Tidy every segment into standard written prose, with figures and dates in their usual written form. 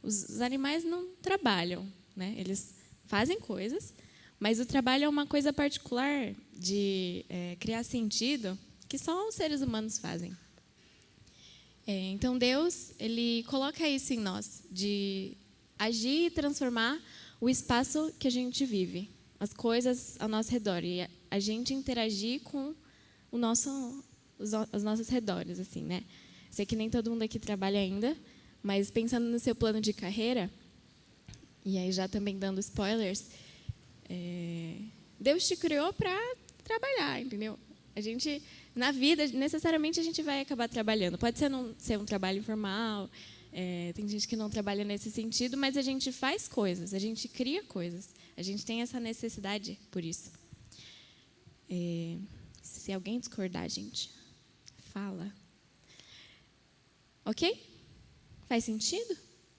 Os animais não trabalham, né? Eles fazem coisas, mas o trabalho é uma coisa particular de criar sentido que só os seres humanos fazem. Então, Deus, Ele coloca isso em nós, de agir e transformar o espaço que a gente vive, as coisas ao nosso redor, e a gente interagir com os nossos redores, assim, né? Sei que nem todo mundo aqui trabalha ainda, mas pensando no seu plano de carreira, e aí já também dando spoilers, Deus te criou para trabalhar, entendeu? A gente, na vida, necessariamente a gente vai acabar trabalhando. Pode ser um trabalho informal, tem gente que não trabalha nesse sentido, mas a gente faz coisas, a gente cria coisas. A gente tem essa necessidade por isso. Se alguém discordar, gente, fala. Ok? Faz sentido?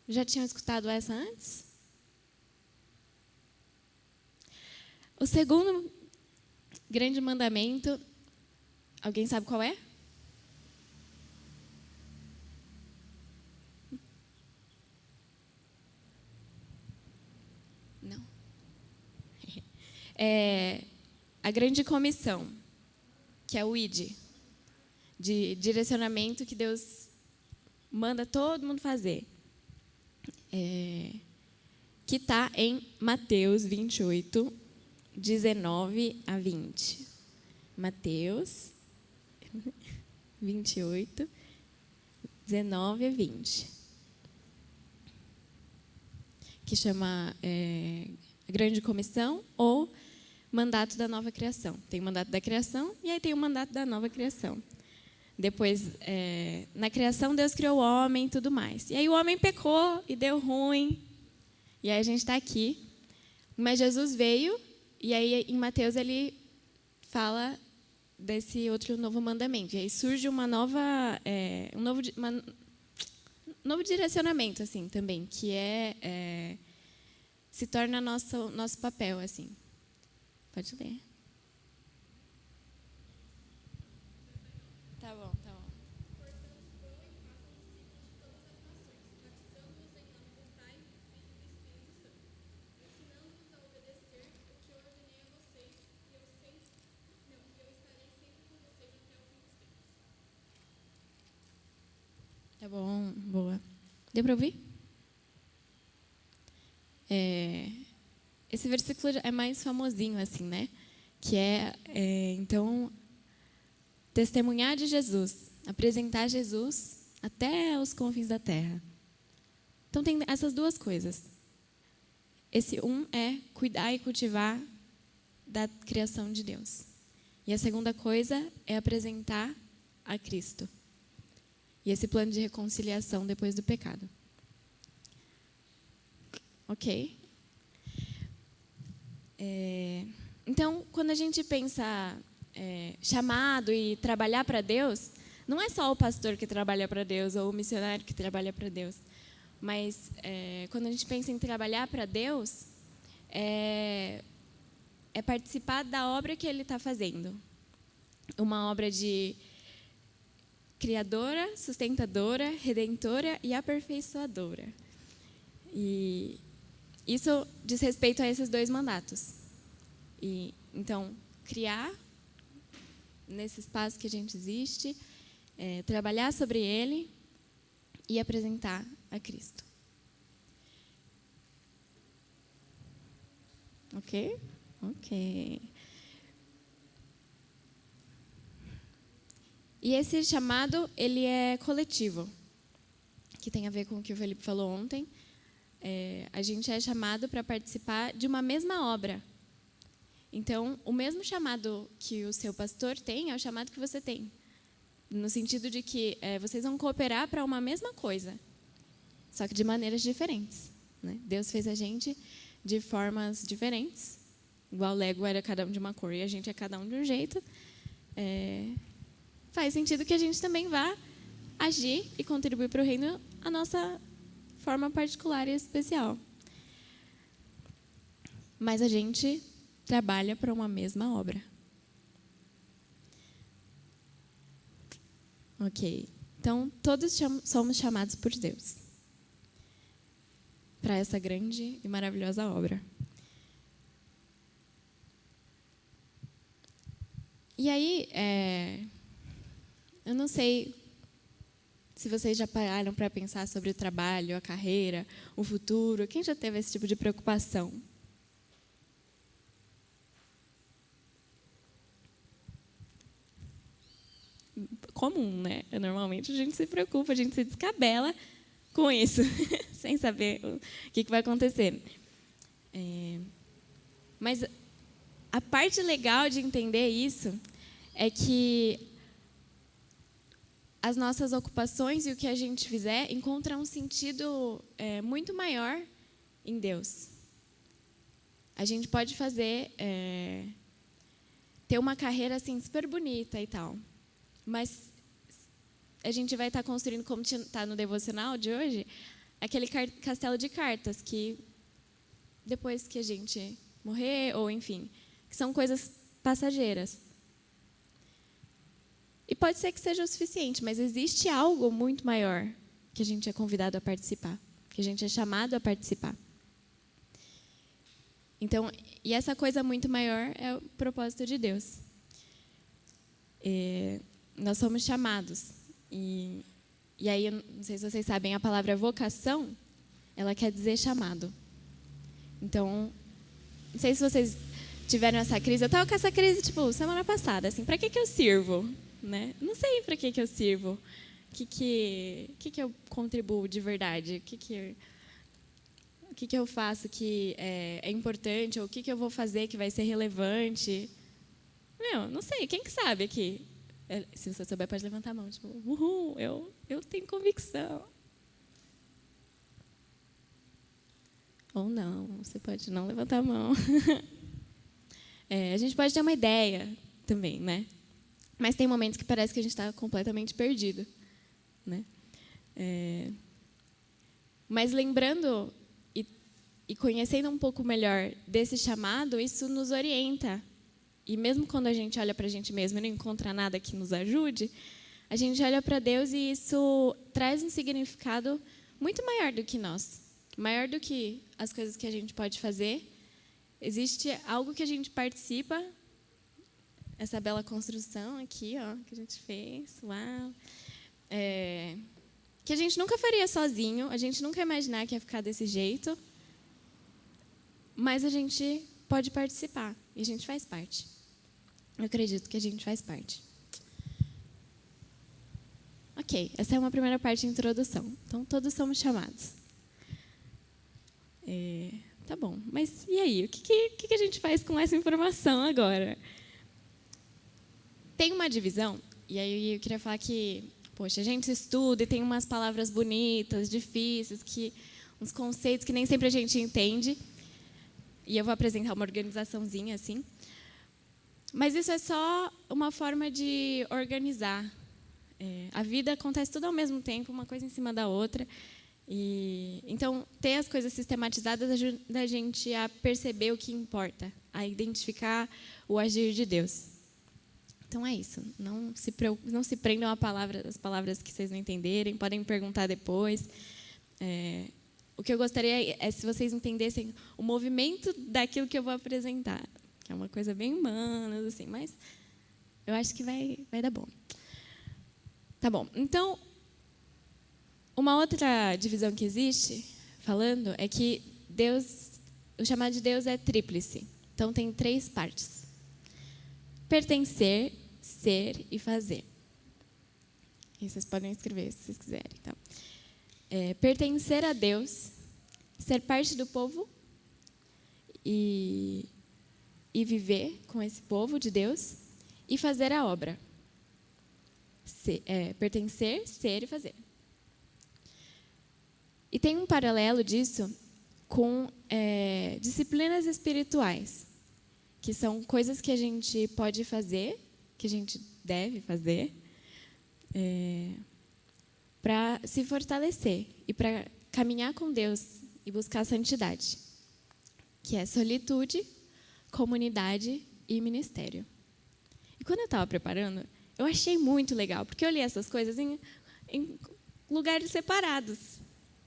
Já tinham escutado essa antes? O segundo grande mandamento, alguém sabe qual é? Não. É a grande comissão, que é o ID, de direcionamento que Deus manda todo mundo fazer. Que está em Mateus 28, 19 a 20. Mateus 28, 19 a 20. Que chama a Grande Comissão ou Mandato da Nova Criação. Tem o mandato da criação e aí tem o mandato da nova criação. Depois, na criação, Deus criou o homem e tudo mais. E aí o homem pecou e deu ruim. E aí a gente está aqui. Mas Jesus veio e aí em Mateus ele fala desse outro novo mandamento. E aí surge um novo direcionamento assim também, que se torna nosso papel assim. Pode ler. Tá bom. Tá bom, boa. Deu para ouvir? Esse versículo é mais famosinho, assim, né? Que então, testemunhar de Jesus, apresentar Jesus até os confins da terra. Então, tem essas duas coisas. Esse é cuidar e cultivar da criação de Deus. E a segunda coisa é apresentar a Cristo. E esse plano de reconciliação depois do pecado. Ok? Então, quando a gente pensa chamado e trabalhar para Deus, não é só o pastor que trabalha para Deus ou o missionário que trabalha para Deus. Mas quando a gente pensa em trabalhar para Deus, é participar da obra que Ele está fazendo. Uma obra de criadora, sustentadora, redentora e aperfeiçoadora. E isso diz respeito a esses dois mandatos. Então, criar nesse espaço que a gente existe, trabalhar sobre ele e apresentar a Cristo. Ok? Ok. E esse chamado, ele é coletivo, que tem a ver com o que o Felipe falou ontem. A gente é chamado para participar de uma mesma obra. Então, o mesmo chamado que o seu pastor tem é o chamado que você tem. No sentido de que vocês vão cooperar para uma mesma coisa, só que de maneiras diferentes. Né? Deus fez a gente de formas diferentes. Igual o Lego era cada um de uma cor e a gente é cada um de um jeito. Faz sentido que a gente também vá agir e contribuir para o reino a nossa forma particular e especial. Mas a gente trabalha para uma mesma obra. Ok. Então, todos somos chamados por Deus. para essa grande e maravilhosa obra. E aí, eu não sei se vocês já pararam para pensar sobre o trabalho, a carreira, o futuro. Quem já teve esse tipo de preocupação? Comum, né? Normalmente a gente se preocupa, a gente se descabela com isso, sem saber o que vai acontecer. Mas a parte legal de entender isso é que as nossas ocupações e o que a gente fizer encontram um sentido muito maior em Deus. A gente pode ter uma carreira assim super bonita e tal, mas a gente vai estar construindo, como está no devocional de hoje, aquele castelo de cartas que depois que a gente morrer, ou enfim, que são coisas passageiras. E pode ser que seja o suficiente, mas existe algo muito maior que a gente é convidado a participar, que a gente é chamado a participar. Então, e essa coisa muito maior é o propósito de Deus. Nós somos chamados. E aí, eu não sei se vocês sabem, a palavra vocação, ela quer dizer chamado. Então, não sei se vocês tiveram essa crise. Eu estava com essa crise, semana passada, assim, para que eu sirvo? Né? Não sei para que eu sirvo. O que eu contribuo de verdade? O que eu faço que é importante? Ou o que eu vou fazer que vai ser relevante? Não sei. Quem que sabe aqui? Se você souber, pode levantar a mão. Uhul, eu tenho convicção. Ou não, você pode não levantar a mão. A gente pode ter uma ideia também, né? Mas tem momentos que parece que a gente está completamente perdido, né? Mas lembrando e conhecendo um pouco melhor desse chamado, isso nos orienta. E mesmo quando a gente olha para a gente mesmo e não encontra nada que nos ajude, a gente olha para Deus e isso traz um significado muito maior do que nós, maior do que as coisas que a gente pode fazer. Existe algo que a gente participa, essa bela construção aqui, ó, que a gente fez, uau, que a gente nunca faria sozinho, a gente nunca ia imaginar que ia ficar desse jeito, mas a gente pode participar e a gente faz parte. Eu acredito que a gente faz parte. Ok, essa é uma primeira parte de introdução. Então, todos somos chamados. Tá bom, mas e aí? O que a gente faz com essa informação agora? Tem uma divisão, e aí eu queria falar que, poxa, a gente estuda e tem umas palavras bonitas, difíceis, uns conceitos que nem sempre a gente entende. E eu vou apresentar uma organizaçãozinha assim. Mas isso é só uma forma de organizar. A vida acontece tudo ao mesmo tempo, uma coisa em cima da outra. Então, ter as coisas sistematizadas ajuda a gente a perceber o que importa, a identificar o agir de Deus. Então, é isso. Não se prendam às palavras que vocês não entenderem, podem me perguntar depois. O que eu gostaria é se vocês entendessem o movimento daquilo que eu vou apresentar, que é uma coisa bem humana, assim, mas eu acho que vai dar bom. Tá bom. Então, uma outra divisão que existe, falando, é que o chamado de Deus é tríplice. Então, tem 3 partes: pertencer, ser e fazer. E vocês podem escrever se vocês quiserem. Tá? Pertencer a Deus, ser parte do povo e viver com esse povo de Deus e fazer a obra. Pertencer, ser e fazer. E tem um paralelo disso com disciplinas espirituais, que são coisas que a gente pode fazer, que a gente deve fazer, para se fortalecer e para caminhar com Deus e buscar a santidade, que é solitude, comunidade e ministério. E quando eu estava preparando, eu achei muito legal, porque eu li essas coisas em lugares separados.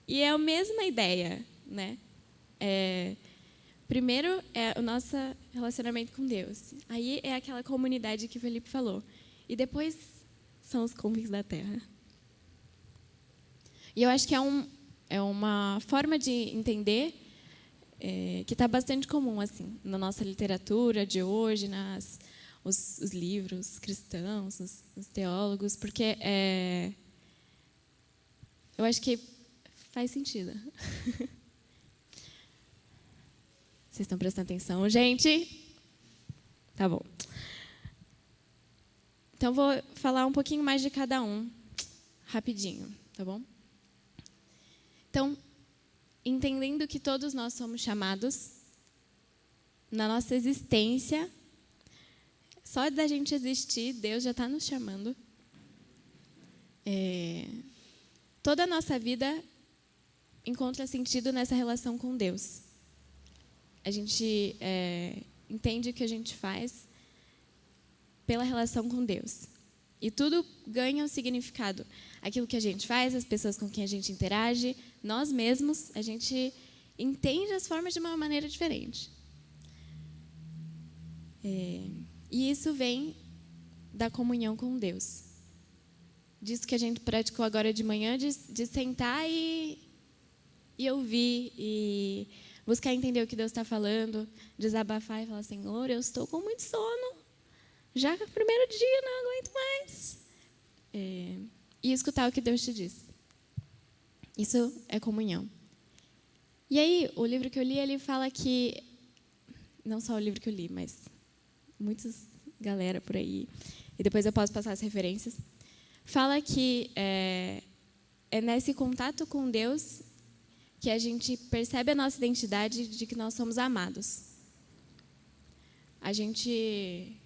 E é a mesma ideia, né? Primeiro é o nosso relacionamento com Deus. Aí é aquela comunidade que o Felipe falou. E depois são os confins da terra. E eu acho que é uma forma de entender que está bastante comum assim, na nossa literatura de hoje, os livros cristãos, os teólogos, porque eu acho que faz sentido. Vocês estão prestando atenção, gente? Tá bom. Então, vou falar um pouquinho mais de cada um, rapidinho, tá bom? Então, entendendo que todos nós somos chamados, na nossa existência, só da gente existir, Deus já está nos chamando. Toda a nossa vida encontra sentido nessa relação com Deus. A gente entende o que a gente faz pela relação com Deus. E tudo ganha um significado. Aquilo que a gente faz, as pessoas com quem a gente interage, nós mesmos, a gente entende as formas de uma maneira diferente. E isso vem da comunhão com Deus. Disso que a gente praticou agora de manhã, de sentar e ouvir, e buscar entender o que Deus está falando, desabafar e falar, Senhor, eu estou com muito sono. Já que é o primeiro dia, não aguento mais. E escutar o que Deus te diz. Isso é comunhão. E aí, o livro que eu li, ele fala que... Não só o livro que eu li, mas muitas galera por aí, e depois eu posso passar as referências, fala que é nesse contato com Deus que a gente percebe a nossa identidade de que nós somos amados. A gente...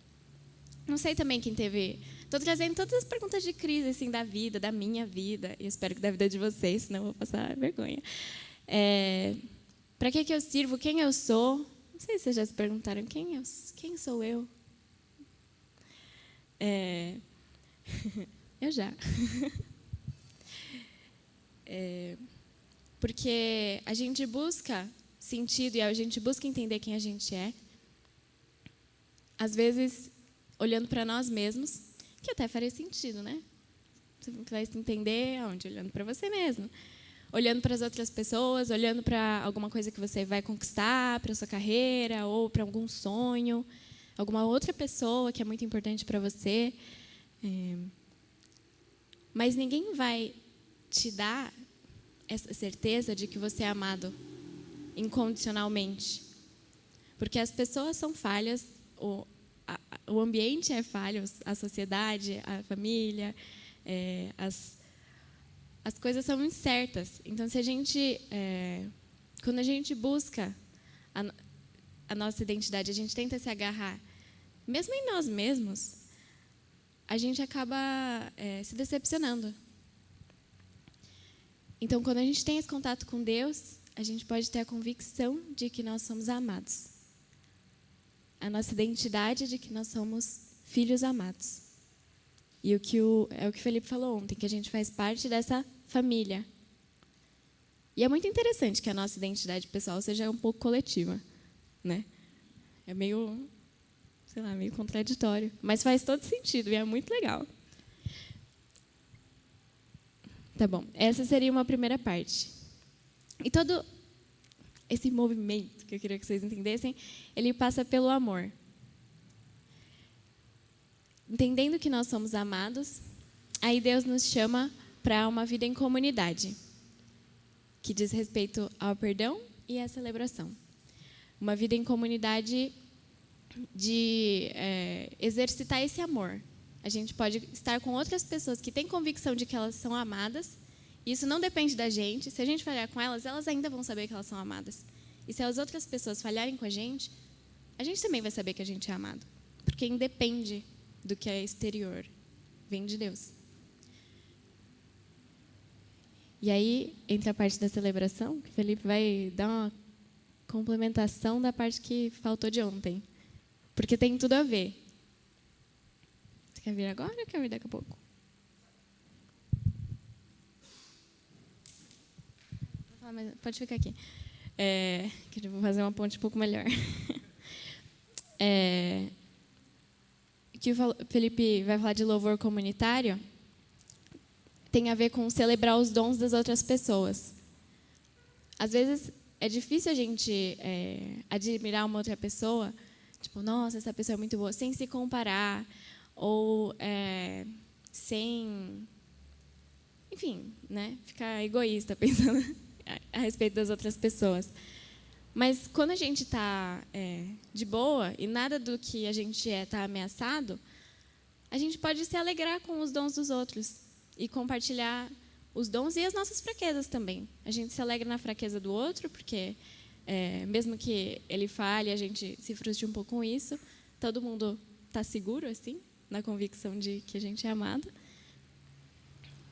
Não sei também quem teve... Estou trazendo todas as perguntas de crise assim, da vida, da minha vida, e espero que da vida de vocês, senão eu vou passar vergonha. Para que eu sirvo? Quem eu sou? Não sei se vocês já se perguntaram, quem sou eu? Eu já. Porque a gente busca sentido e a gente busca entender quem a gente é. Às vezes, olhando para nós mesmos, que até faria sentido, né? Você vai se entender aonde? Olhando para você mesmo. Olhando para as outras pessoas, olhando para alguma coisa que você vai conquistar, para a sua carreira, ou para algum sonho, alguma outra pessoa que é muito importante para você. Mas ninguém vai te dar essa certeza de que você é amado incondicionalmente. Porque as pessoas são falhas, o ambiente é falho, a sociedade, a família, as coisas são incertas. Então, se a gente, quando a gente busca a nossa identidade, a gente tenta se agarrar, mesmo em nós mesmos, a gente acaba se decepcionando. Então, quando a gente tem esse contato com Deus, a gente pode ter a convicção de que nós somos amados. A nossa identidade de que nós somos filhos amados. E é o que o Felipe falou ontem, que a gente faz parte dessa família. E é muito interessante que a nossa identidade pessoal seja um pouco coletiva, né? É meio, sei lá, meio contraditório, mas faz todo sentido e é muito legal. Tá bom, essa seria uma primeira parte. E todo esse movimento que eu queria que vocês entendessem, ele passa pelo amor. Entendendo que nós somos amados, aí Deus nos chama para uma vida em comunidade, que diz respeito ao perdão e à celebração. Uma vida em comunidade de exercitar esse amor. A gente pode estar com outras pessoas que têm convicção de que elas são amadas. Isso não depende da gente. Se a gente falhar com elas, elas ainda vão saber que elas são amadas. E se as outras pessoas falharem com a gente também vai saber que a gente é amado. Porque independe do que é exterior. Vem de Deus. E aí, entra a parte da celebração, que o Felipe vai dar uma complementação da parte que faltou de ontem. Porque tem tudo a ver. Você quer vir agora ou quer vir daqui a pouco? Pode ficar aqui. Que eu vou fazer uma ponte um pouco melhor. Que o Felipe vai falar de louvor comunitário tem a ver com celebrar os dons das outras pessoas. Às vezes é difícil a gente admirar uma outra pessoa, tipo, nossa, essa pessoa é muito boa, sem se comparar, ou sem, enfim, né, ficar egoísta pensando a respeito das outras pessoas. Mas quando a gente está de boa e nada do que a gente está ameaçado, a gente pode se alegrar com os dons dos outros e compartilhar os dons e as nossas fraquezas também. A gente se alegra na fraqueza do outro, porque mesmo que ele falhe, a gente se frustre um pouco com isso, todo mundo está seguro, assim, na convicção de que a gente é amado.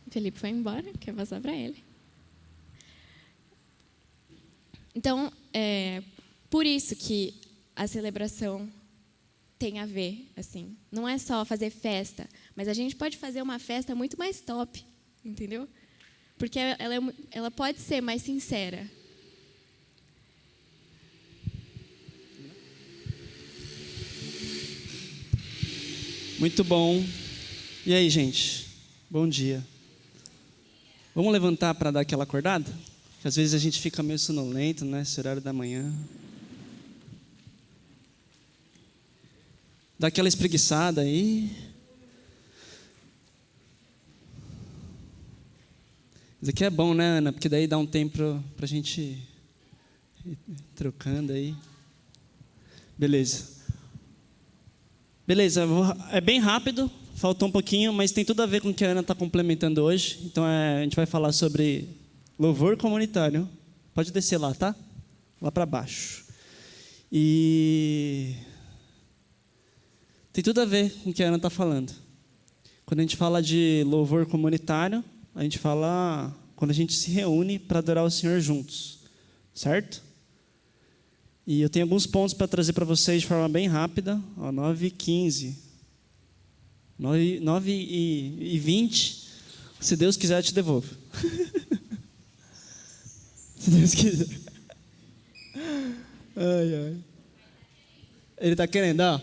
O Felipe foi embora, quer passar para ele. Então, por isso que a celebração tem a ver, assim. Não é só fazer festa, mas a gente pode fazer uma festa muito mais top, entendeu? Porque ela pode ser mais sincera. Muito bom. E aí, gente? Bom dia. Vamos levantar para dar aquela acordada? Porque às vezes a gente fica meio sonolento, né? Esse horário da manhã. Dá aquela espreguiçada aí. Isso aqui é bom, né, Ana? Porque daí dá um tempo para a gente ir trocando aí. Beleza. Beleza, é bem rápido, faltou um pouquinho, mas tem tudo a ver com o que a Ana está complementando hoje. Então a gente vai falar sobre louvor comunitário. Pode descer lá, tá? Lá para baixo. E tem tudo a ver com o que a Ana está falando. Quando a gente fala de louvor comunitário, a gente fala quando a gente se reúne para adorar o Senhor juntos, certo? E eu tenho alguns pontos para trazer para vocês de forma bem rápida. 9h15. 9h20. Se Deus quiser, eu te devolvo. Se Deus quiser. Ai, ai. Ele está querendo, ó.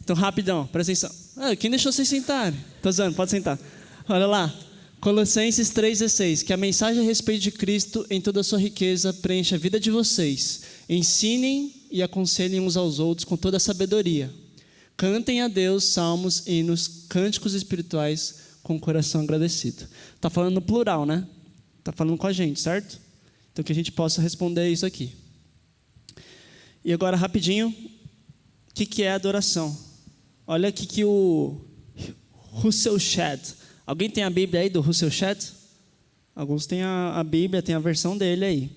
Então, rapidão, presta atenção. Quem deixou vocês sentarem? Estou zoando, pode sentar. Olha lá. Colossenses 3,16. Que a mensagem a respeito de Cristo em toda a sua riqueza preencha a vida de vocês. Ensinem e aconselhem uns aos outros com toda a sabedoria. Cantem a Deus salmos, hinos, cânticos espirituais com o coração agradecido. Está falando no plural, né? Está falando com a gente, certo? Então que a gente possa responder isso aqui. E agora, rapidinho, o que é adoração? Olha aqui que o Russell Shedd. Alguém tem a Bíblia aí do Russell Shedd? Alguns têm a Bíblia, tem a versão dele aí.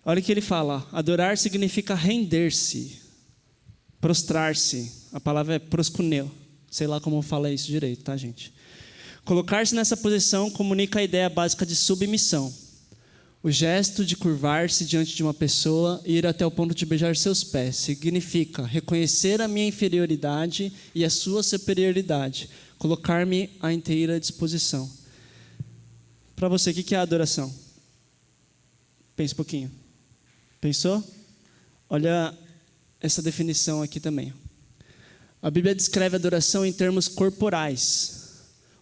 Olha o que ele fala. Adorar significa render-se, prostrar-se. A palavra é proskuneo. Sei lá como fala isso direito, tá, gente? Colocar-se nessa posição comunica a ideia básica de submissão. O gesto de curvar-se diante de uma pessoa e ir até o ponto de beijar seus pés significa reconhecer a minha inferioridade e a sua superioridade. Colocar-me à inteira disposição. Para você, o que é a adoração? Pense um pouquinho. Pensou? Olha essa definição aqui também. A Bíblia descreve a adoração em termos corporais.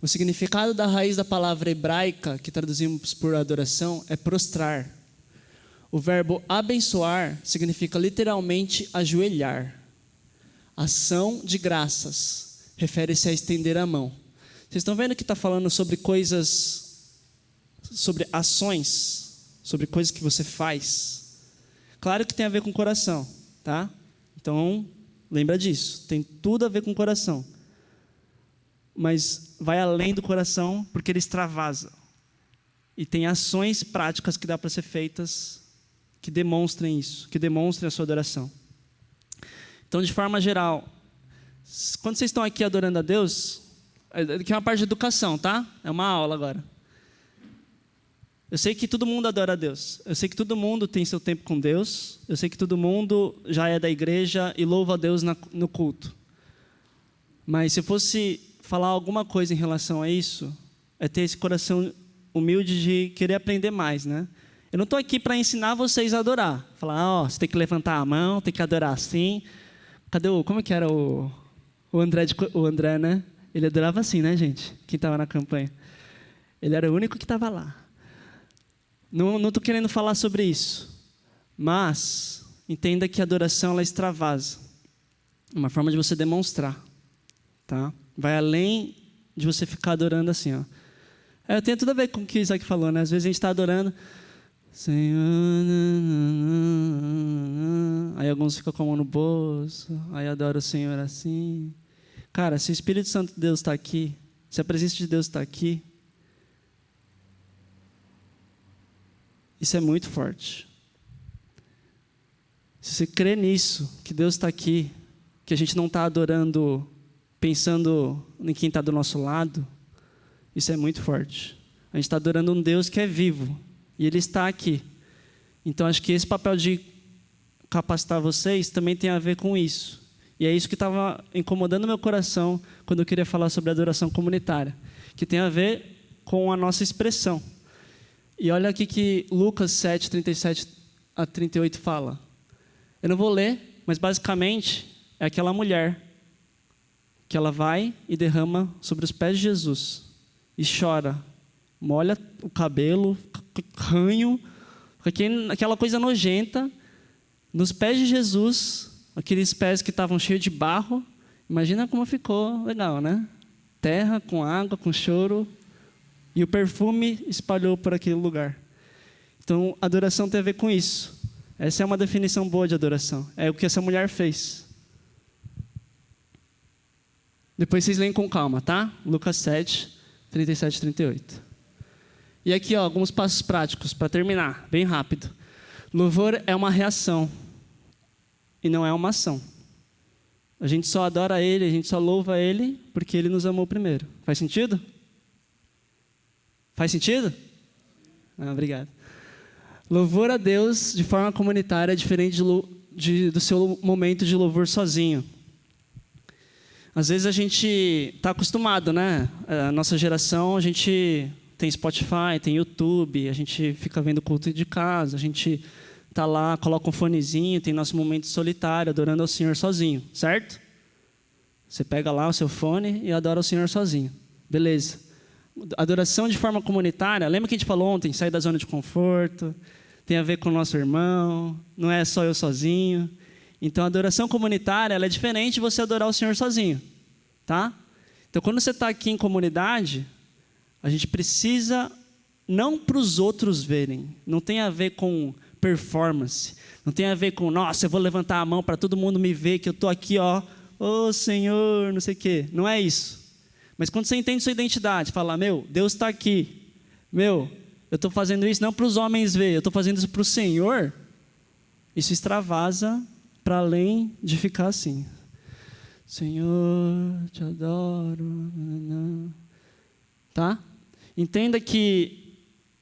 O significado da raiz da palavra hebraica, que traduzimos por adoração, é prostrar. O verbo abençoar significa literalmente ajoelhar. Ação de graças refere-se a estender a mão. Vocês estão vendo que está falando sobre coisas, sobre ações, sobre coisas que você faz. Claro que tem a ver com o coração, tá? Então, lembra disso. Tem tudo a ver com o coração. Mas vai além do coração, porque ele extravasa. E tem ações práticas que dá para ser feitas que demonstrem isso, que demonstrem a sua adoração. Então, de forma geral, quando vocês estão aqui adorando a Deus, aqui é uma parte de educação, tá? É uma aula agora. Eu sei que todo mundo adora a Deus. Eu sei que todo mundo tem seu tempo com Deus. Eu sei que todo mundo já é da igreja e louva a Deus no culto. Mas se eu fosse falar alguma coisa em relação a isso, é ter esse coração humilde de querer aprender mais, né? Eu não estou aqui para ensinar vocês a adorar. Falar, você tem que levantar a mão, tem que adorar assim. Cadê como que era o André, né? Ele adorava assim, né, gente? Quem estava na campanha. Ele era o único que estava lá. Não estou querendo falar sobre isso. Mas entenda que a adoração ela extravasa. Uma forma de você demonstrar. Tá? Vai além de você ficar adorando assim. Ó. Tem tudo a ver com o que o Isaac falou, né? Às vezes a gente está adorando, Senhor, aí alguns ficam com a mão no bolso, aí adoram o Senhor assim. Cara, se o Espírito Santo de Deus está aqui, se a presença de Deus está aqui, isso é muito forte. Se você crê nisso, que Deus está aqui, que a gente não está adorando pensando em quem está do nosso lado, isso é muito forte. A gente está adorando um Deus que é vivo e Ele está aqui. Então acho que esse papel de capacitar vocês também tem a ver com isso. E é isso que estava incomodando meu coração quando eu queria falar sobre adoração comunitária, que tem a ver com a nossa expressão. E olha aqui que Lucas 7, 37 a 38 fala. Eu não vou ler, mas basicamente é aquela mulher que ela vai e derrama sobre os pés de Jesus e chora, molha o cabelo, ranho, aquela coisa nojenta, nos pés de Jesus, aqueles pés que estavam cheios de barro. Imagina como ficou legal, né? Terra com água, com choro, e o perfume espalhou por aquele lugar. Então, adoração tem a ver com isso. Essa é uma definição boa de adoração. É o que essa mulher fez. Depois vocês leem com calma, tá? Lucas 7, 37 e 38. E aqui, alguns passos práticos para terminar, bem rápido. Louvor é uma reação e não é uma ação. A gente só adora Ele, a gente só louva Ele porque Ele nos amou primeiro. Faz sentido? Faz sentido? Obrigado. Louvor a Deus de forma comunitária é diferente do seu momento de louvor sozinho. Às vezes a gente está acostumado, né? A nossa geração, a gente tem Spotify, tem YouTube, a gente fica vendo culto de casa, a gente está lá, coloca um fonezinho, tem nosso momento solitário, adorando ao Senhor sozinho, certo? Você pega lá o seu fone e adora ao Senhor sozinho. Beleza. Adoração de forma comunitária, lembra que a gente falou ontem, sair da zona de conforto, tem a ver com o nosso irmão, não é só eu sozinho. Então, a adoração comunitária ela é diferente de você adorar o Senhor sozinho. Tá? Então, quando você está aqui em comunidade, a gente precisa, não para os outros verem, não tem a ver com performance, não tem a ver com, nossa, eu vou levantar a mão para todo mundo me ver que eu estou aqui, ó, ô Senhor, não sei o quê. Não é isso. Mas quando você entende sua identidade, fala, Deus está aqui. Eu estou fazendo isso não para os homens verem, eu estou fazendo isso para o Senhor. Isso extravasa para além de ficar assim. Senhor, te adoro. Tá? Entenda que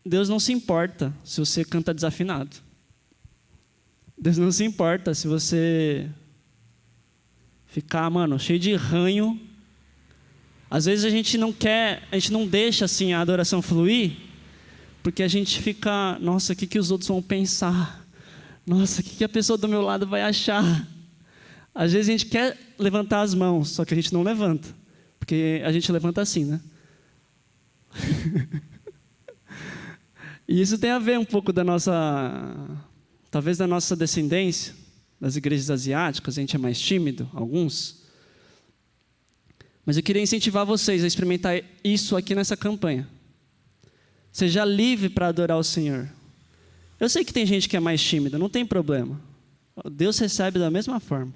Deus não se importa se você canta desafinado. Deus não se importa se você ficar, cheio de ranho. Às vezes a gente não deixa assim a adoração fluir, porque a gente fica, nossa, o que os outros vão pensar? Nossa, o que a pessoa do meu lado vai achar? Às vezes a gente quer levantar as mãos, só que a gente não levanta, porque a gente levanta assim, né? E isso tem a ver um pouco talvez da nossa descendência, das igrejas asiáticas, a gente é mais tímido, alguns. Mas eu queria incentivar vocês a experimentar isso aqui nessa campanha. Seja livre para adorar o Senhor. Eu sei que tem gente que é mais tímida, não tem problema. Deus recebe da mesma forma.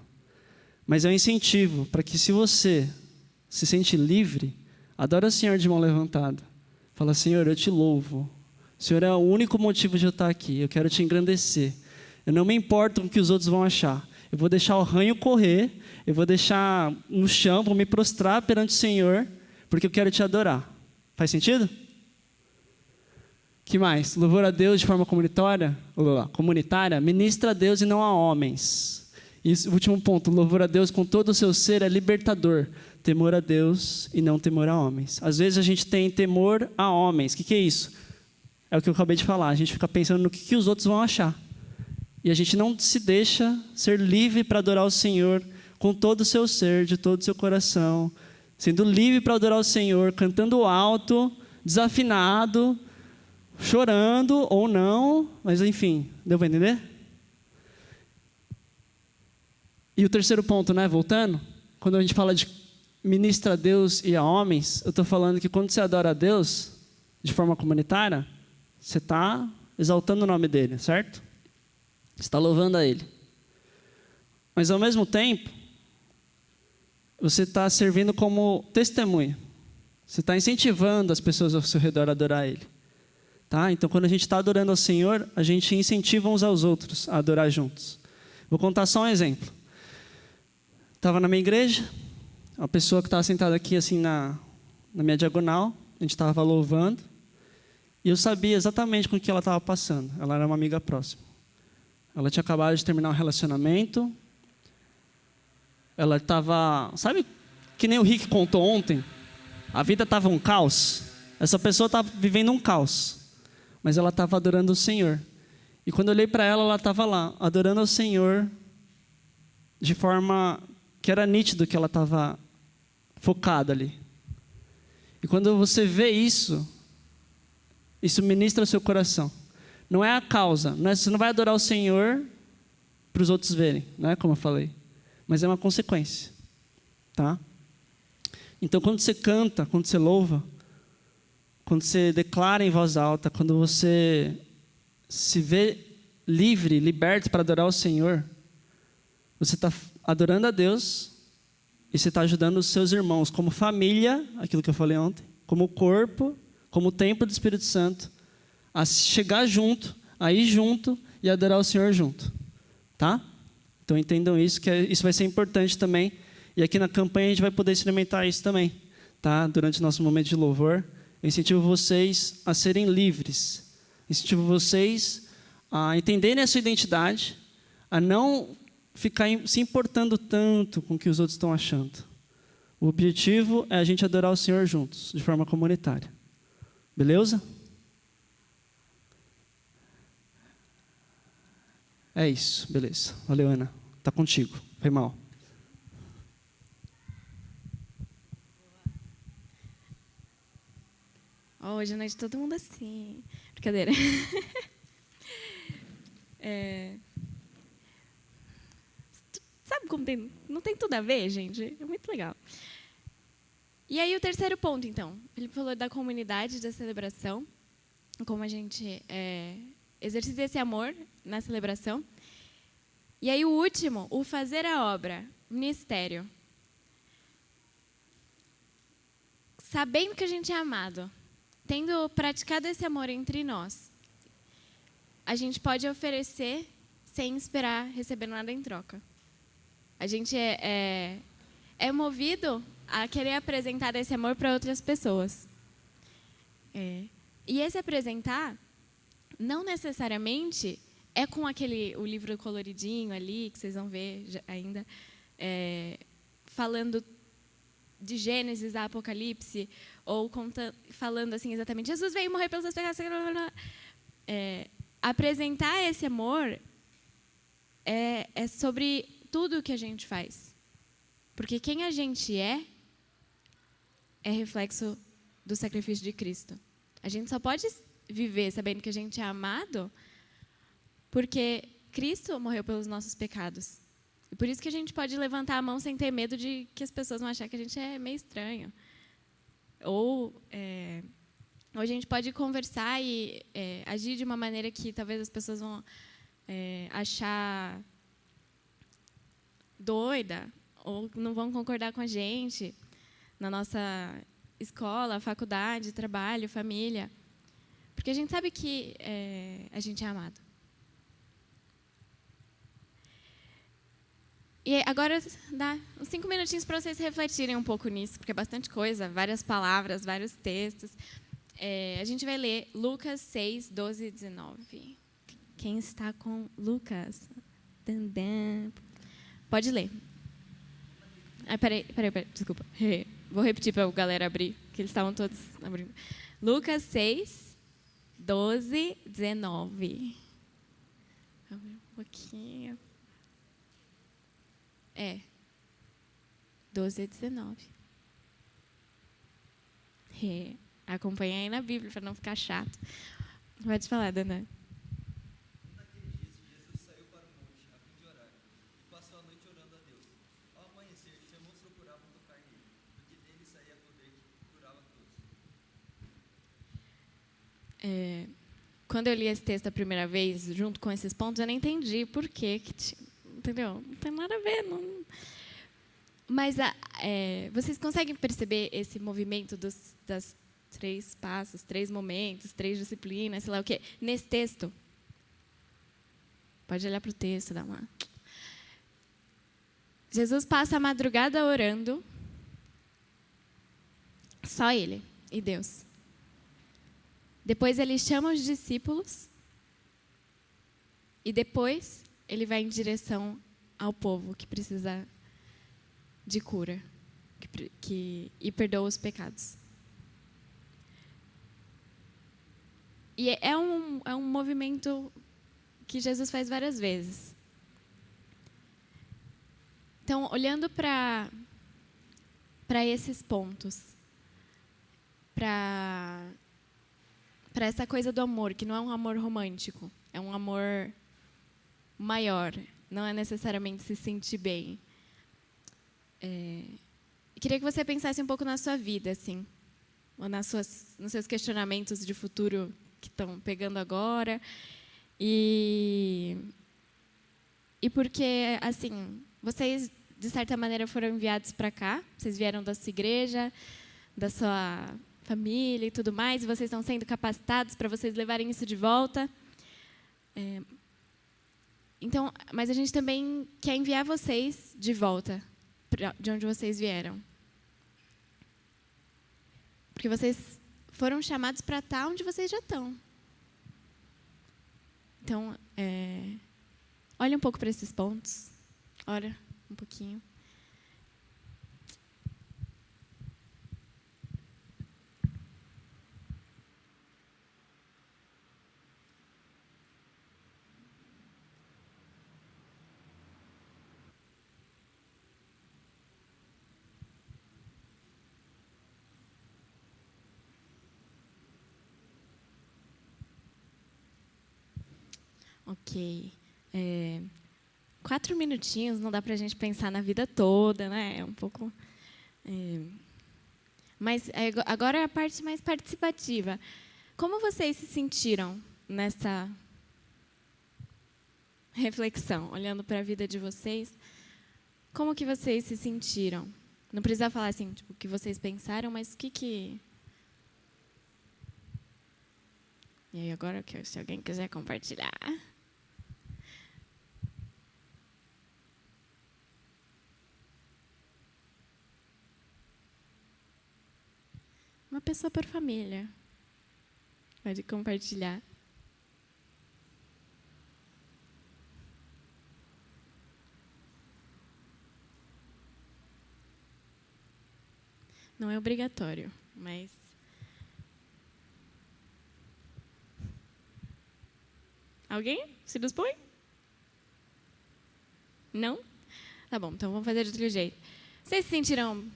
Mas é um incentivo para que, se você se sente livre, adora o Senhor de mão levantada. Fala, Senhor, eu te louvo. O Senhor é o único motivo de eu estar aqui. Eu quero te engrandecer. Eu não me importo com o que os outros vão achar. Eu vou deixar o ranho correr. Eu vou deixar no chão, vou me prostrar perante o Senhor, porque eu quero te adorar. Faz sentido? Que mais? Louvor a Deus de forma comunitária, ministra a Deus e não a homens. E o último ponto, louvor a Deus com todo o seu ser é libertador. Temor a Deus e não temor a homens. Às vezes a gente tem temor a homens. O que é isso? é o que eu acabei de falar. A gente fica pensando no que os outros vão achar. E a gente não se deixa ser livre para adorar o Senhor com todo o seu ser, de todo o seu coração, sendo livre para adorar o Senhor, cantando alto, desafinado, chorando ou não, mas enfim, deu para entender? E o terceiro ponto, né, voltando, quando a gente fala de ministra a Deus e a homens, eu estou falando que quando você adora a Deus, de forma comunitária, você está exaltando o nome dele, certo? Você está louvando a ele. Mas ao mesmo tempo, você está servindo como testemunha. Você está incentivando as pessoas ao seu redor a adorar ele. Tá? Então, quando a gente está adorando ao Senhor, a gente incentiva uns aos outros a adorar juntos. Vou contar só um exemplo. Estava na minha igreja, uma pessoa que estava sentada aqui assim na minha diagonal, a gente estava louvando, e eu sabia exatamente com o que ela estava passando. Ela era uma amiga próxima. Ela tinha acabado de terminar um relacionamento. Ela estava, sabe que nem o Rick contou ontem? A vida estava um caos. Essa pessoa estava vivendo um caos. Mas ela estava adorando o Senhor. E quando eu olhei para ela, ela estava lá, adorando ao Senhor, de forma que era nítido que ela estava focada ali. E quando você vê isso, isso ministra o seu coração. Não é a causa, você não vai adorar o Senhor para os outros verem, né, como eu falei. Mas é uma consequência. Tá? Então, quando você canta, quando você louva, quando você declara em voz alta, quando você se vê livre, liberto para adorar o Senhor, você está adorando a Deus e você está ajudando os seus irmãos como família, aquilo que eu falei ontem, como corpo, como templo do Espírito Santo, a chegar junto, a ir junto e adorar o Senhor junto. Tá? Então entendam isso, que isso vai ser importante também. E aqui na campanha a gente vai poder experimentar isso também. Tá? Durante o nosso momento de louvor. Eu incentivo vocês a serem livres. Incentivo vocês a entenderem a sua identidade, a não ficar se importando tanto com o que os outros estão achando. O objetivo é a gente adorar o Senhor juntos, de forma comunitária. Beleza? É isso, beleza. Valeu, Ana. Tá contigo. Foi mal. Hoje à noite todo mundo assim. Brincadeira. Sabe como não tem tudo a ver, gente? É muito legal. E aí o terceiro ponto, então. Ele falou da comunidade, da celebração. Como a gente exercita esse amor na celebração. E aí o último, o fazer a obra, ministério. Sabendo que a gente é amado, tendo praticado esse amor entre nós, a gente pode oferecer sem esperar receber nada em troca. A gente é movido a querer apresentar esse amor para outras pessoas. E esse apresentar, não necessariamente é com o livro coloridinho ali, que vocês vão ver ainda, falando de Gênesis a Apocalipse, ou falando assim exatamente, Jesus veio morrer pelos seus pecados. Apresentar esse amor é sobre tudo que a gente faz. Porque quem a gente é reflexo do sacrifício de Cristo. A gente só pode viver sabendo que a gente é amado porque Cristo morreu pelos nossos pecados. E por isso que a gente pode levantar a mão sem ter medo de que as pessoas vão achar que a gente é meio estranho. Ou a gente pode conversar e agir de uma maneira que talvez as pessoas vão achar doida, ou não vão concordar com a gente na nossa escola, faculdade, trabalho, família. Porque a gente sabe que a gente é amado. E agora dá uns 5 minutinhos para vocês refletirem um pouco nisso, porque é bastante coisa, várias palavras, vários textos. A gente vai ler Lucas 6, 12 e 19. Quem está com Lucas? Pode ler. Peraí, desculpa. Vou repetir para a galera abrir, que eles estavam todos abrindo. Lucas 6, 12, 19. Vamos ver um pouquinho. 12 a 19. Acompanha aí na Bíblia, para não ficar chato. Pode falar, Dana. Naqueles dias, Jesus saiu para o monte, a fim de orar, e passou a noite orando a Deus. Ao amanhecer, seus irmãos procuravam tocar nele, porque dele saía poder que curava todos. Quando eu li esse texto a primeira vez, junto com esses pontos, eu não entendi por quê, entendeu? Não tem nada a ver. Não. Mas vocês conseguem perceber esse movimento das 3 passos, 3 momentos, 3 disciplinas, sei lá o quê, nesse texto? Pode olhar para o texto, dá uma... Jesus passa a madrugada orando, só ele e Deus. Depois ele chama os discípulos e depois ele vai em direção ao povo que precisa de cura e perdoa os pecados. E é um movimento que Jesus faz várias vezes. Então, olhando para esses pontos, para essa coisa do amor, que não é um amor romântico, é um amor maior, não é necessariamente se sentir bem. Queria que você pensasse um pouco na sua vida, assim, ou nos seus questionamentos de futuro que estão pegando agora, e porque, assim, vocês, de certa maneira, foram enviados para cá, vocês vieram da sua igreja, da sua família e tudo mais, e vocês estão sendo capacitados para vocês levarem isso de volta. Então, mas a gente também quer enviar vocês de volta de onde vocês vieram. Porque vocês foram chamados para estar onde vocês já estão. Então, olha um pouco para esses pontos. Olha um pouquinho. Ok. 4 minutinhos não dá para a gente pensar na vida toda, né? É um pouco... Mas agora é a parte mais participativa. Como vocês se sentiram nessa reflexão, olhando para a vida de vocês? Como que vocês se sentiram? Não precisa falar assim, tipo, o que vocês pensaram, mas o que... E aí agora, se alguém quiser compartilhar... Uma pessoa por família. Pode compartilhar. Não é obrigatório, mas... Alguém se dispõe? Não? Tá bom, então vamos fazer de outro jeito. Vocês se sentiram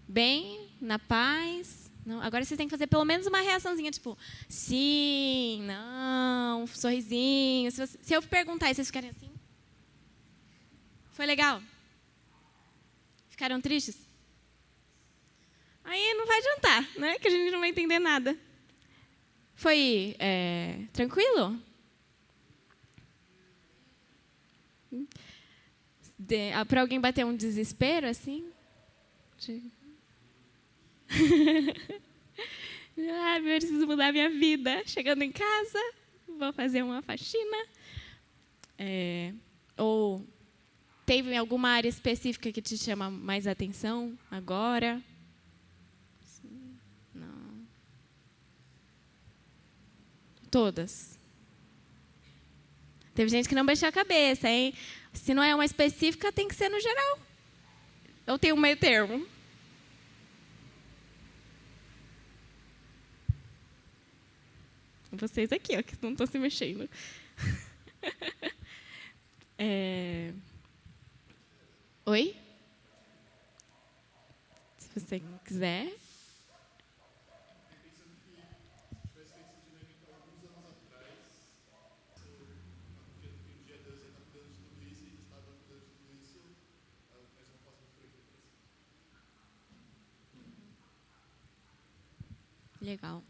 bem, na paz? Não, agora vocês têm que fazer pelo menos uma reaçãozinha, tipo, sim, não, um sorrisinho. Se eu perguntar e vocês ficarem assim, foi legal? Ficaram tristes? Aí não vai adiantar, né? Que a gente não vai entender nada. Foi tranquilo? Para alguém bater um desespero, assim? Eu preciso mudar minha vida. Chegando em casa, vou fazer uma faxina. Ou teve alguma área específica que te chama mais atenção agora? Não. Todas. Teve gente que não baixou a cabeça, hein? Se não é uma específica, tem que ser no geral. Ou tem um meio termo? Vocês aqui, ó, que não estão se mexendo. Oi? Se você quiser. Legal.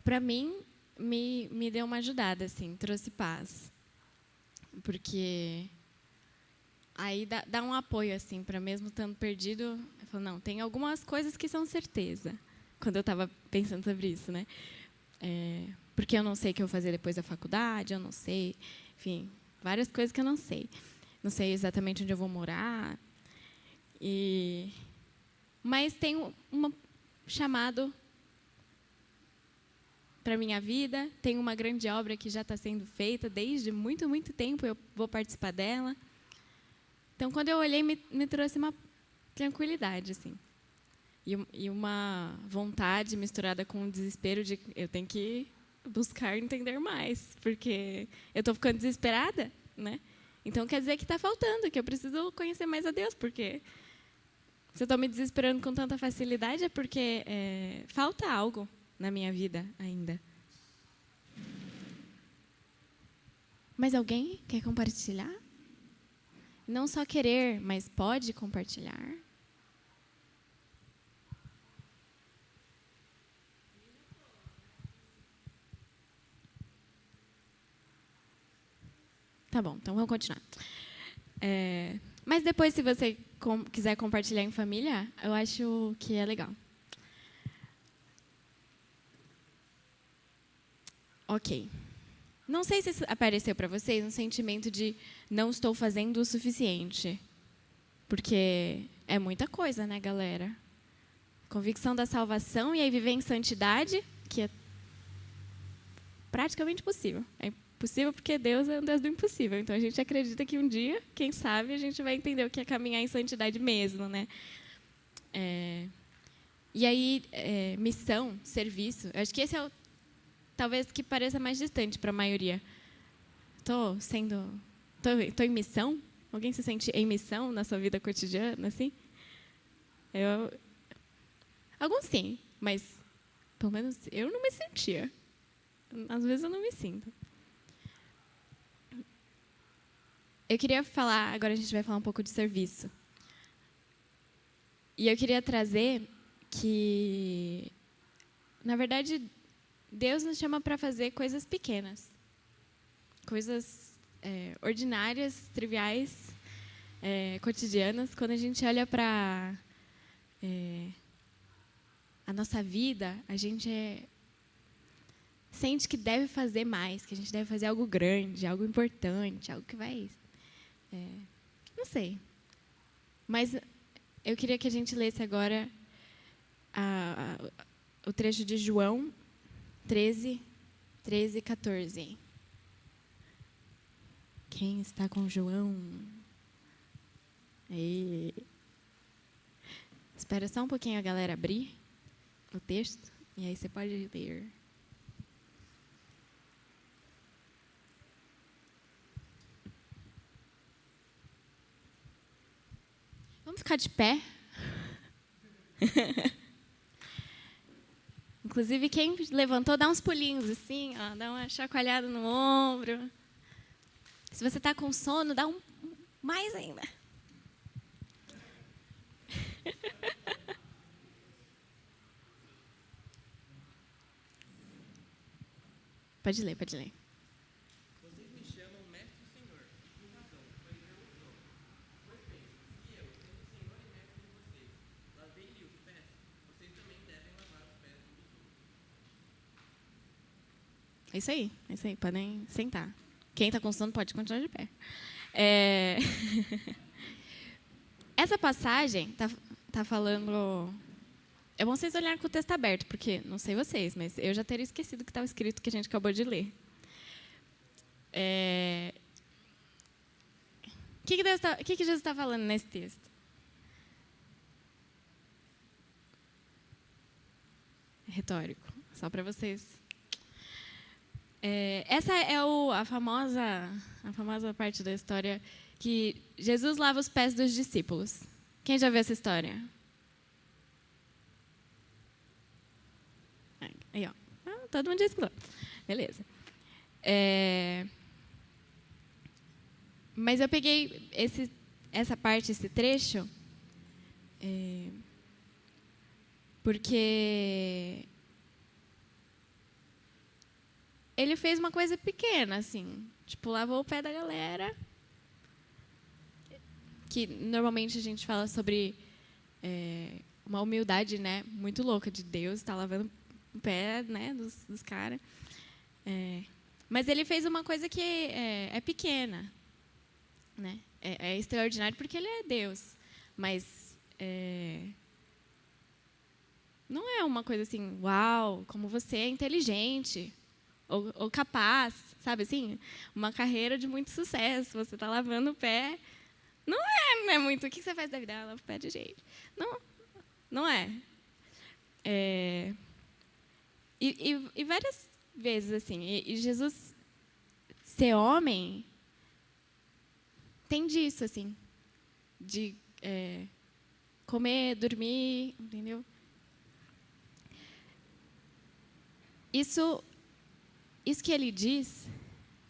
Para mim, me deu uma ajudada, assim, trouxe paz. Porque aí dá um apoio, assim, para mesmo estando perdido. Eu falo, não, tem algumas coisas que são certeza. Quando eu estava pensando sobre isso, né? Porque eu não sei o que eu vou fazer depois da faculdade, eu não sei. Enfim, várias coisas que eu não sei. Não sei exatamente onde eu vou morar. Mas tem um chamado para a minha vida, tem uma grande obra que já está sendo feita desde muito, muito tempo, eu vou participar dela. Então, quando eu olhei, me trouxe uma tranquilidade, assim. E uma vontade misturada com um desespero de eu tenho que buscar entender mais, porque eu estou ficando desesperada, né? Então, quer dizer que está faltando, que eu preciso conhecer mais a Deus, porque se eu estou me desesperando com tanta facilidade é porque falta algo na minha vida ainda. Mas alguém quer compartilhar? Não só querer, mas pode compartilhar? Tá bom, então vamos continuar. Mas depois, se você quiser compartilhar em família, eu acho que é legal. Ok. Não sei se apareceu para vocês um sentimento de não estou fazendo o suficiente. Porque é muita coisa, né, galera? Convicção da salvação e aí viver em santidade, que é praticamente impossível. É impossível porque Deus é um Deus do impossível. Então a gente acredita que um dia, quem sabe, a gente vai entender o que é caminhar em santidade mesmo, né? E aí, missão, serviço. Eu acho que esse é talvez que pareça mais distante para a maioria. Tô em missão? Alguém se sente em missão na sua vida cotidiana, assim? Alguns sim, mas pelo menos eu não me sentia. Às vezes eu não me sinto. Eu queria falar, agora a gente vai falar um pouco de serviço. E eu queria trazer que, na verdade, Deus nos chama para fazer coisas pequenas. Coisas ordinárias, triviais, cotidianas. Quando a gente olha para a nossa vida, a gente sente que deve fazer mais, que a gente deve fazer algo grande, algo importante, algo que vai... não sei. Mas eu queria que a gente lesse agora o trecho de João 13, 14. Quem está com João? Aí. Espera só um pouquinho a galera abrir o texto, e aí você pode ler. Vamos ficar de pé? Inclusive, quem levantou, dá uns pulinhos assim, ó, dá uma chacoalhada no ombro. Se você está com sono, dá um mais ainda. Pode ler, pode ler. Vocês me chamam mestre e senhor, e com razão, pois eu o sou. Pois bem, se eu, sendo senhor e mestre de vocês, lavei-lhe os pés, vocês também devem lavar os pés uns dos outros. É isso aí, podem sentar. Quem está com sono pode continuar de pé. Essa passagem tá falando... É bom vocês olharem com o texto aberto, porque, não sei vocês, mas eu já teria esquecido o que estava escrito que a gente acabou de ler. O que Jesus está falando nesse texto? retórico, só para vocês. Essa é a famosa parte da história que Jesus lava os pés dos discípulos. Quem já viu essa história? Aí, ó. Todo mundo já escutou. Beleza. Mas eu peguei essa parte, esse trecho, porque ele fez uma coisa pequena, assim, tipo, lavou o pé da galera, que normalmente a gente fala sobre uma humildade, né, muito louca de Deus, está lavando o pé, né, dos caras. Mas ele fez uma coisa que é pequena, né? É extraordinário porque ele é Deus, mas não é uma coisa assim, uau, como você é inteligente ou capaz, sabe assim? Uma carreira de muito sucesso, você está lavando o pé. Não é muito. O que você faz da vida? Lava o pé de gente. Não é. E várias vezes, assim, e Jesus ser homem tem disso, assim, de comer, dormir, entendeu? Isso que ele diz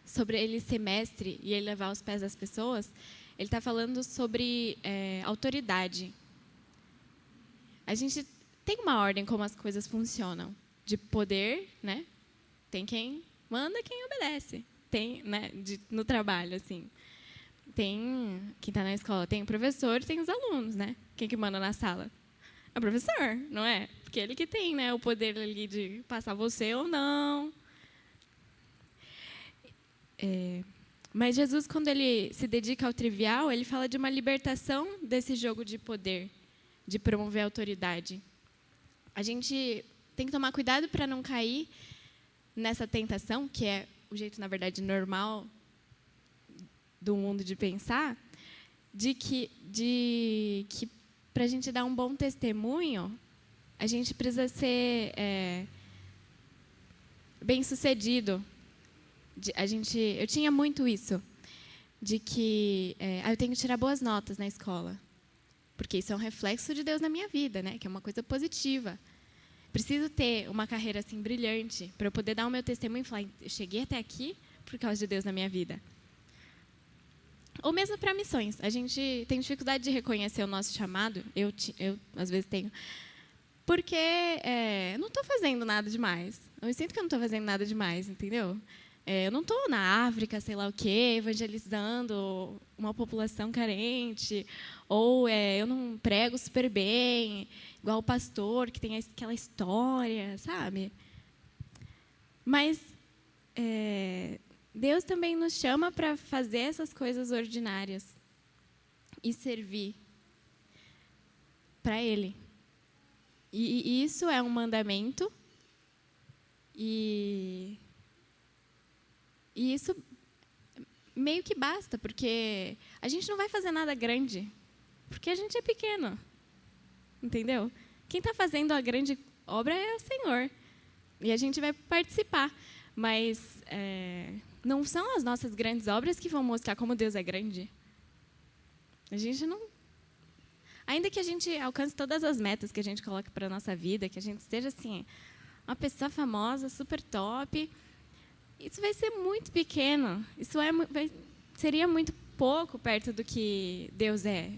sobre ele ser mestre e ele levar os pés das pessoas, ele está falando sobre autoridade. A gente tem uma ordem como as coisas funcionam, de poder, né? Tem quem manda, quem obedece. Tem, né? No trabalho, assim. Tem quem está na escola, tem o professor, tem os alunos, né? Quem que manda na sala? É o professor, não é? Porque ele que tem, né, o poder ali de passar você ou não. Mas Jesus, quando ele se dedica ao trivial, ele fala de uma libertação desse jogo de poder, de promover a autoridade. A gente tem que tomar cuidado para não cair nessa tentação, que é o jeito, na verdade, normal do mundo de pensar, de que para a gente dar um bom testemunho, a gente precisa ser bem-sucedido. Eu tinha muito isso, de que eu tenho que tirar boas notas na escola, porque isso é um reflexo de Deus na minha vida, né? Que é uma coisa positiva. Preciso ter uma carreira assim brilhante para eu poder dar o meu testemunho e falar, eu cheguei até aqui por causa de Deus na minha vida. Ou mesmo para missões. A gente tem dificuldade de reconhecer o nosso chamado. Eu às vezes tenho. Porque eu não estou fazendo nada demais. Eu sinto que eu não estou fazendo nada demais, entendeu? Eu não estou na África, sei lá o quê, evangelizando uma população carente. Ou eu não prego super bem, igual o pastor, que tem aquela história, sabe? Mas Deus também nos chama para fazer essas coisas ordinárias e servir para Ele. E isso é um mandamento. E isso meio que basta, porque a gente não vai fazer nada grande, porque a gente é pequeno. Entendeu? Quem está fazendo a grande obra é o Senhor. E a gente vai participar. Mas não são as nossas grandes obras que vão mostrar como Deus é grande. A gente não... Ainda que a gente alcance todas as metas que a gente coloca para a nossa vida, que a gente seja assim, uma pessoa famosa, super top, isso vai ser muito pequeno. Isso seria muito pouco perto do que Deus é.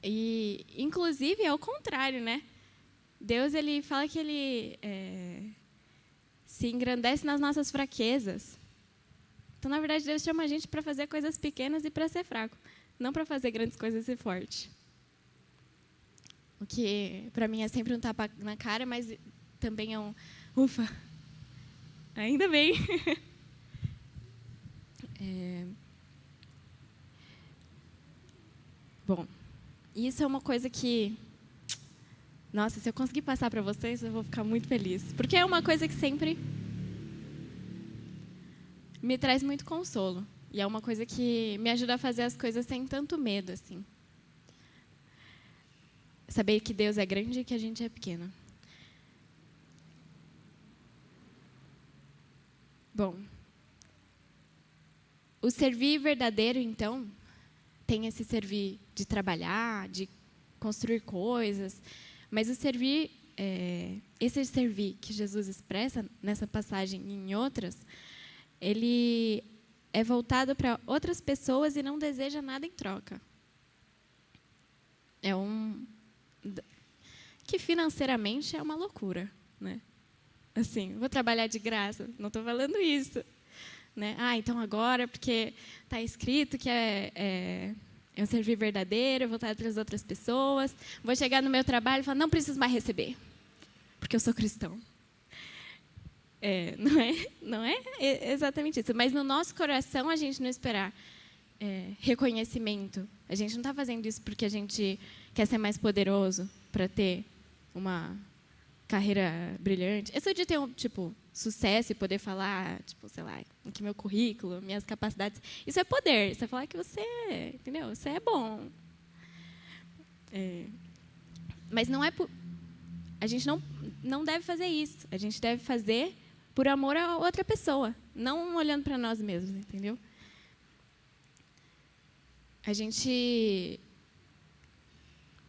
E, inclusive, é o contrário, né? Deus, ele fala que ele se engrandece nas nossas fraquezas. Então, na verdade, Deus chama a gente para fazer coisas pequenas e para ser fraco, não para fazer grandes coisas e ser forte. O que, para mim, é sempre um tapa na cara, mas também é um... Ufa! Ainda bem! Bom, isso é uma coisa que... Nossa, se eu conseguir passar para vocês, eu vou ficar muito feliz. Porque é uma coisa que sempre me traz muito consolo. E é uma coisa que me ajuda a fazer as coisas sem tanto medo, assim. Saber que Deus é grande e que a gente é pequeno. Bom, o servir verdadeiro, então, tem esse servir de trabalhar, de construir coisas, mas o servir, esse servir que Jesus expressa nessa passagem e em outras, ele é voltado para outras pessoas e não deseja nada em troca. Que financeiramente é uma loucura, né? Assim, vou trabalhar de graça, não estou falando isso, né? Então agora, porque está escrito que é um servir verdadeiro, voltado para as outras pessoas, vou chegar no meu trabalho e falar, não preciso mais receber, porque eu sou cristão. Não é exatamente isso, mas no nosso coração a gente não esperar reconhecimento. A gente não está fazendo isso porque a gente quer ser mais poderoso para ter uma carreira brilhante. Eu sou de ter sucesso e poder falar, sei lá, aqui meu currículo, minhas capacidades. Isso é poder. Isso é falar que você, entendeu? Você é bom. Mas não é a gente não deve fazer isso. A gente deve fazer por amor a outra pessoa, não olhando para nós mesmos, entendeu?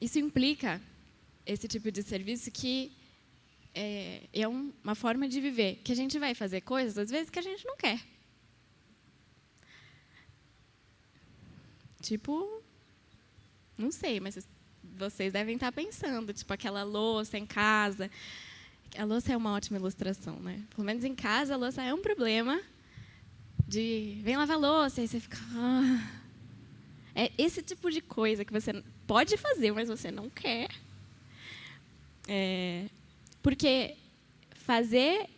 Isso implica esse tipo de serviço que é uma forma de viver, que a gente vai fazer coisas, às vezes, que a gente não quer. Não sei, mas vocês devem estar pensando, aquela louça em casa. A louça é uma ótima ilustração, né? Pelo menos em casa, a louça é um problema de vem lavar a louça, aí você fica... É esse tipo de coisa que você pode fazer, mas você não quer. Porque fazer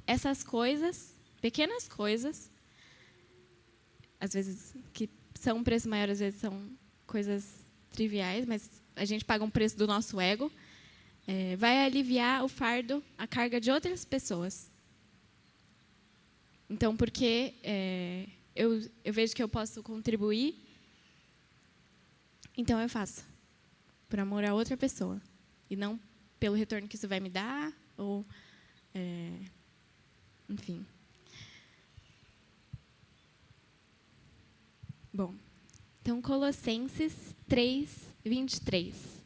essas coisas, pequenas coisas, às vezes que são um preço maior, às vezes são coisas triviais, mas a gente paga um preço do nosso ego, vai aliviar o fardo, a carga de outras pessoas. Então, porque eu vejo que eu posso contribuir, então eu faço, por amor a outra pessoa, e não pelo retorno que isso vai me dar, ou, enfim. Bom, então, Colossenses 3, 23.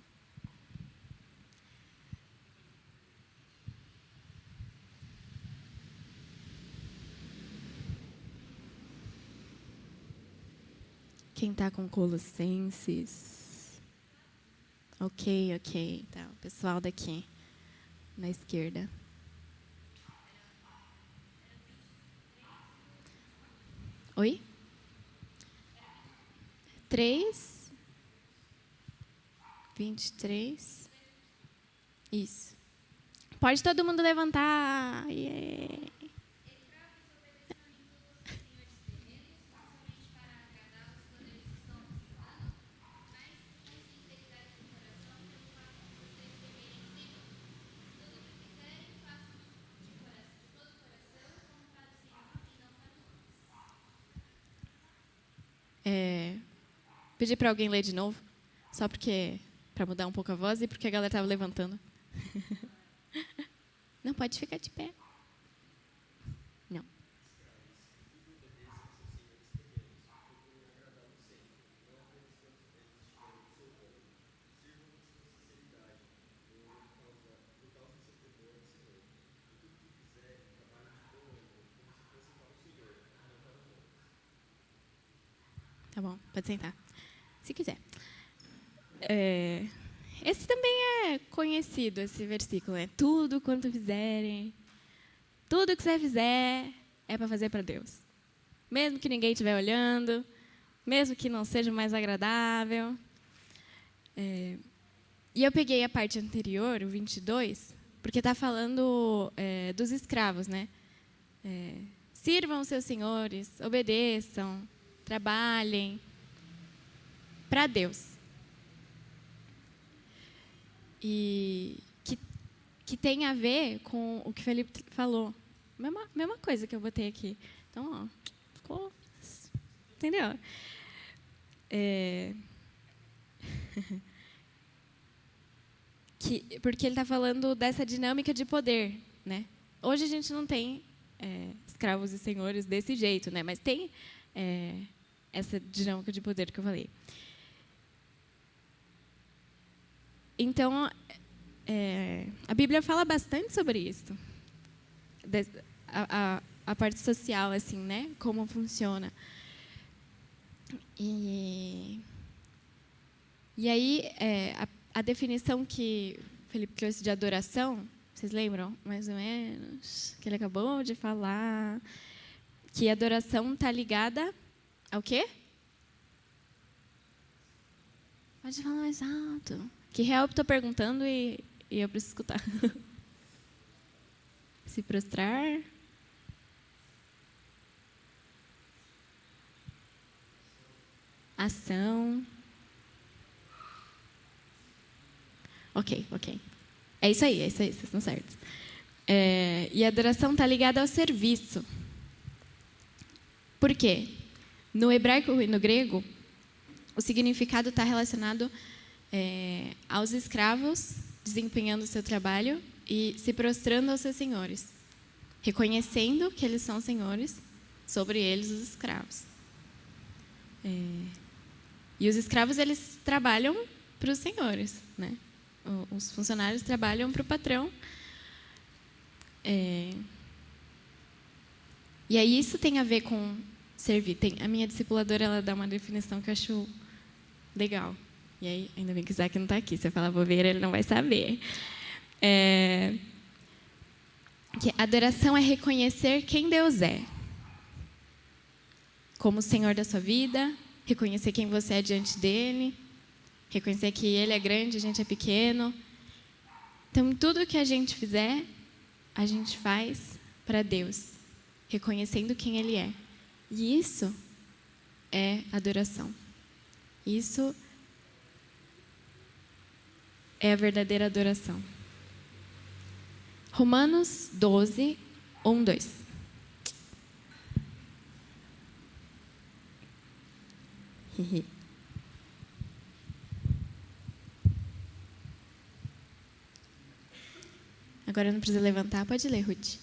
Quem está com Colossenses? Ok. Tá, o pessoal daqui, na esquerda. Oi? 3, 23. Isso. Pode todo mundo levantar. Yeah. Pedir para alguém ler de novo, só para mudar um pouco a voz e porque a galera estava levantando. Não, pode ficar de pé. Não. Tá bom, pode sentar. Se quiser. Esse também é conhecido, esse versículo. Tudo quanto fizerem, tudo que você fizer é para fazer para Deus. Mesmo que ninguém estiver olhando, mesmo que não seja mais agradável. E eu peguei a parte anterior, o 22, porque está falando dos escravos, né? Sirvam os seus senhores, obedeçam, trabalhem para Deus. E que tem a ver com o que o Felipe falou. Mesma coisa que eu botei aqui. Então, ficou... Entendeu? Porque ele está falando dessa dinâmica de poder, né? Hoje a gente não tem escravos e senhores desse jeito, né? Mas tem essa dinâmica de poder que eu falei. Então, a Bíblia fala bastante sobre isso. A parte social, assim, né? Como funciona. E aí, a definição que o Felipe trouxe de adoração, vocês lembram, mais ou menos, que ele acabou de falar, que a adoração está ligada ao quê? Pode falar mais alto. Que real eu estou perguntando e eu preciso escutar. Se prostrar. Ação. Ok. É isso aí, vocês estão certos. E a adoração está ligada ao serviço. Por quê? No hebraico e no grego, o significado está relacionado aos escravos desempenhando o seu trabalho e se prostrando aos seus senhores, reconhecendo que eles são senhores sobre eles, os escravos. E os escravos, eles trabalham para os senhores, né? Os funcionários trabalham para o patrão. E aí isso tem a ver com servir. A minha discipuladora, ela dá uma definição que eu acho legal. E aí, ainda bem que o Isaac não está aqui. Se eu falar bobeira, ele não vai saber. Que adoração é reconhecer quem Deus é. Como o Senhor da sua vida, reconhecer quem você é diante dele, reconhecer que ele é grande, a gente é pequeno. Então, tudo que a gente fizer, a gente faz para Deus, reconhecendo quem ele é. E isso é adoração. Isso é a verdadeira adoração. Romanos 12, 1, 2. Agora não precisa levantar, pode ler, Ruth.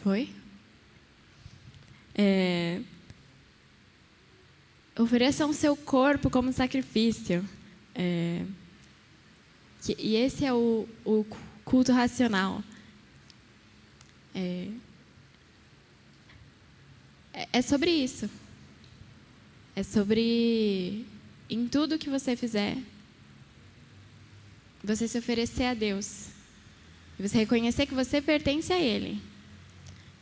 Foi? Ofereçam o seu corpo como sacrifício. E esse é o culto racional. É sobre isso. É sobre, em tudo que você fizer, você se oferecer a Deus. E você reconhecer que você pertence a Ele.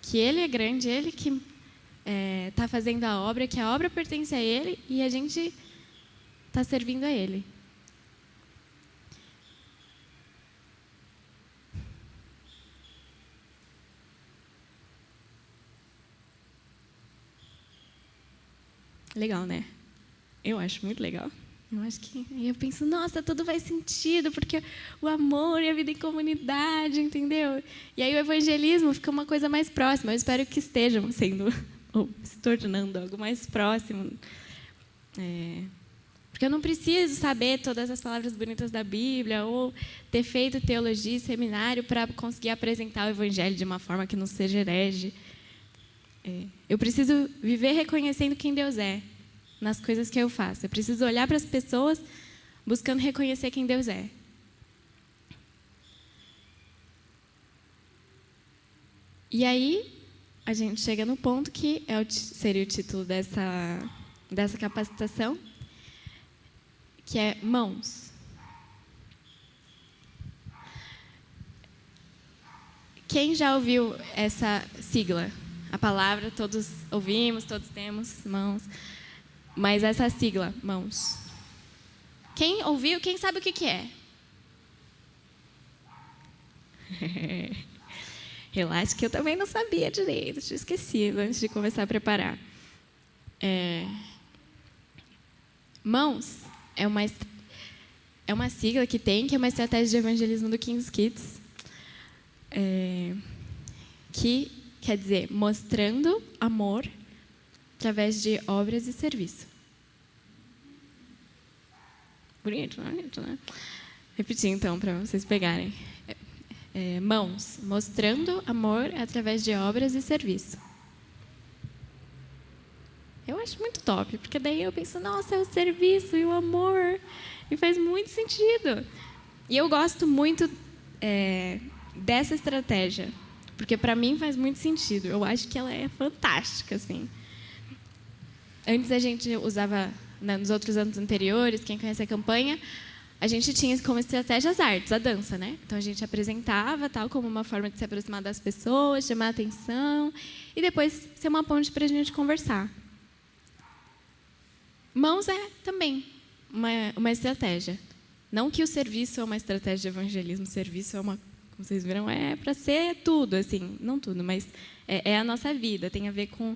Que Ele é grande, Ele que está fazendo a obra, que a obra pertence a Ele e a gente está servindo a Ele. Legal, né? Eu acho muito legal. Eu acho que eu penso, nossa, tudo faz sentido, porque o amor e a vida em comunidade, entendeu? E aí o evangelismo fica uma coisa mais próxima. Eu espero que estejam sendo, ou se tornando algo mais próximo. Porque eu não preciso saber todas as palavras bonitas da Bíblia, ou ter feito teologia e seminário para conseguir apresentar o evangelho de uma forma que não seja herege. Eu preciso viver reconhecendo quem Deus é nas coisas que eu faço. Eu preciso olhar para as pessoas buscando reconhecer quem Deus é. E aí, a gente chega no ponto que seria o título dessa capacitação, que é mãos. Quem já ouviu essa sigla? A palavra, todos ouvimos, todos temos mãos. Mas essa sigla, mãos. Quem ouviu, quem sabe o que é? Relaxa que eu também não sabia direito, tinha esquecido antes de começar a preparar. Mãos é uma sigla que é uma estratégia de evangelismo do King's Kids, que quer dizer mostrando amor através de obras e serviço. Bonito, né? Repetir, então, para vocês pegarem. Mãos, mostrando amor através de obras e serviço. Eu acho muito top, porque daí eu penso, nossa, é o serviço e o amor. E faz muito sentido. E eu gosto muito dessa estratégia, porque para mim faz muito sentido. Eu acho que ela é fantástica, assim. Antes a gente usava, nos outros anos anteriores, quem conhece a campanha, a gente tinha como estratégia as artes, a dança, né? Então a gente apresentava tal como uma forma de se aproximar das pessoas, chamar a atenção e depois ser uma ponte para a gente conversar. Mãos é também uma estratégia. Não que o serviço é uma estratégia de evangelismo, o serviço é como vocês viram, é para ser tudo, assim, não tudo, mas é a nossa vida, tem a ver com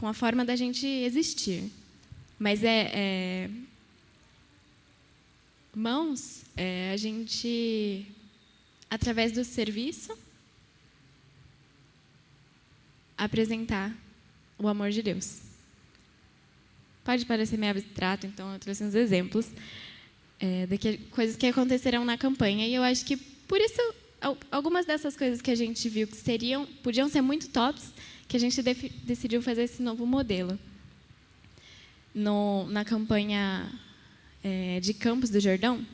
a forma da gente existir. Mas mãos, a gente, através do serviço, apresentar o amor de Deus. Pode parecer meio abstrato, então eu trouxe uns exemplos de coisas que acontecerão na campanha. E eu acho que, por isso, algumas dessas coisas que a gente viu que podiam ser muito tops, que a gente decidiu fazer esse novo modelo. Na campanha de Campos do Jordão,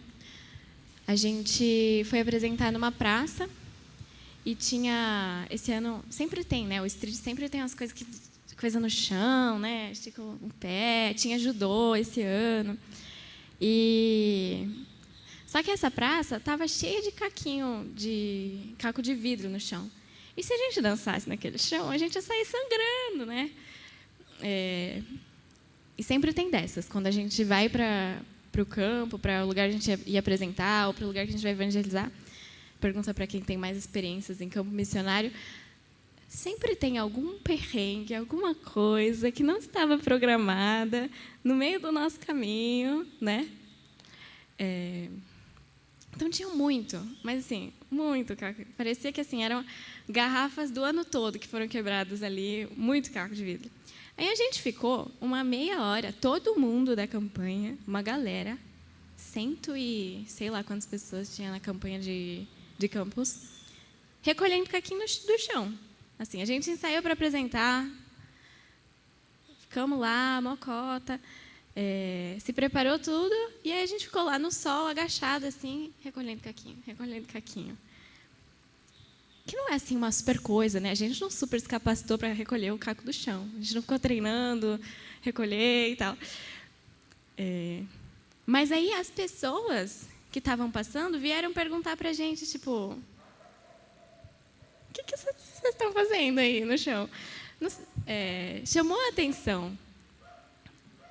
a gente foi apresentar numa praça e tinha, esse ano, sempre tem, né? O street sempre tem as coisa no chão, né? Estica o pé, tinha judô esse ano. Só que essa praça estava cheia de caco de vidro no chão. E se a gente dançasse naquele chão, a gente ia sair sangrando, né? E sempre tem dessas. Quando a gente vai para o campo, para o lugar que a gente ia apresentar, ou para o lugar que a gente vai evangelizar, pergunta para quem tem mais experiências em campo missionário, sempre tem algum perrengue, alguma coisa que não estava programada no meio do nosso caminho, né? Então tinha muito, mas assim, muito caco. Parecia que assim eram garrafas do ano todo que foram quebradas ali, muito caco de vidro. Aí a gente ficou uma meia hora, todo mundo da campanha, uma galera, sei lá quantas pessoas tinha na campanha de campus, recolhendo caquinho do chão. Assim, a gente ensaiou para apresentar, ficamos lá, mocota, se preparou tudo, e aí a gente ficou lá no sol, agachado, assim, recolhendo caquinho. Que não é assim uma super coisa, né? A gente não super se capacitou para recolher o caco do chão. A gente não ficou treinando, recolher e tal. Mas aí as pessoas que estavam passando vieram perguntar para a gente, tipo, o que vocês estão fazendo aí no chão? Chamou a atenção.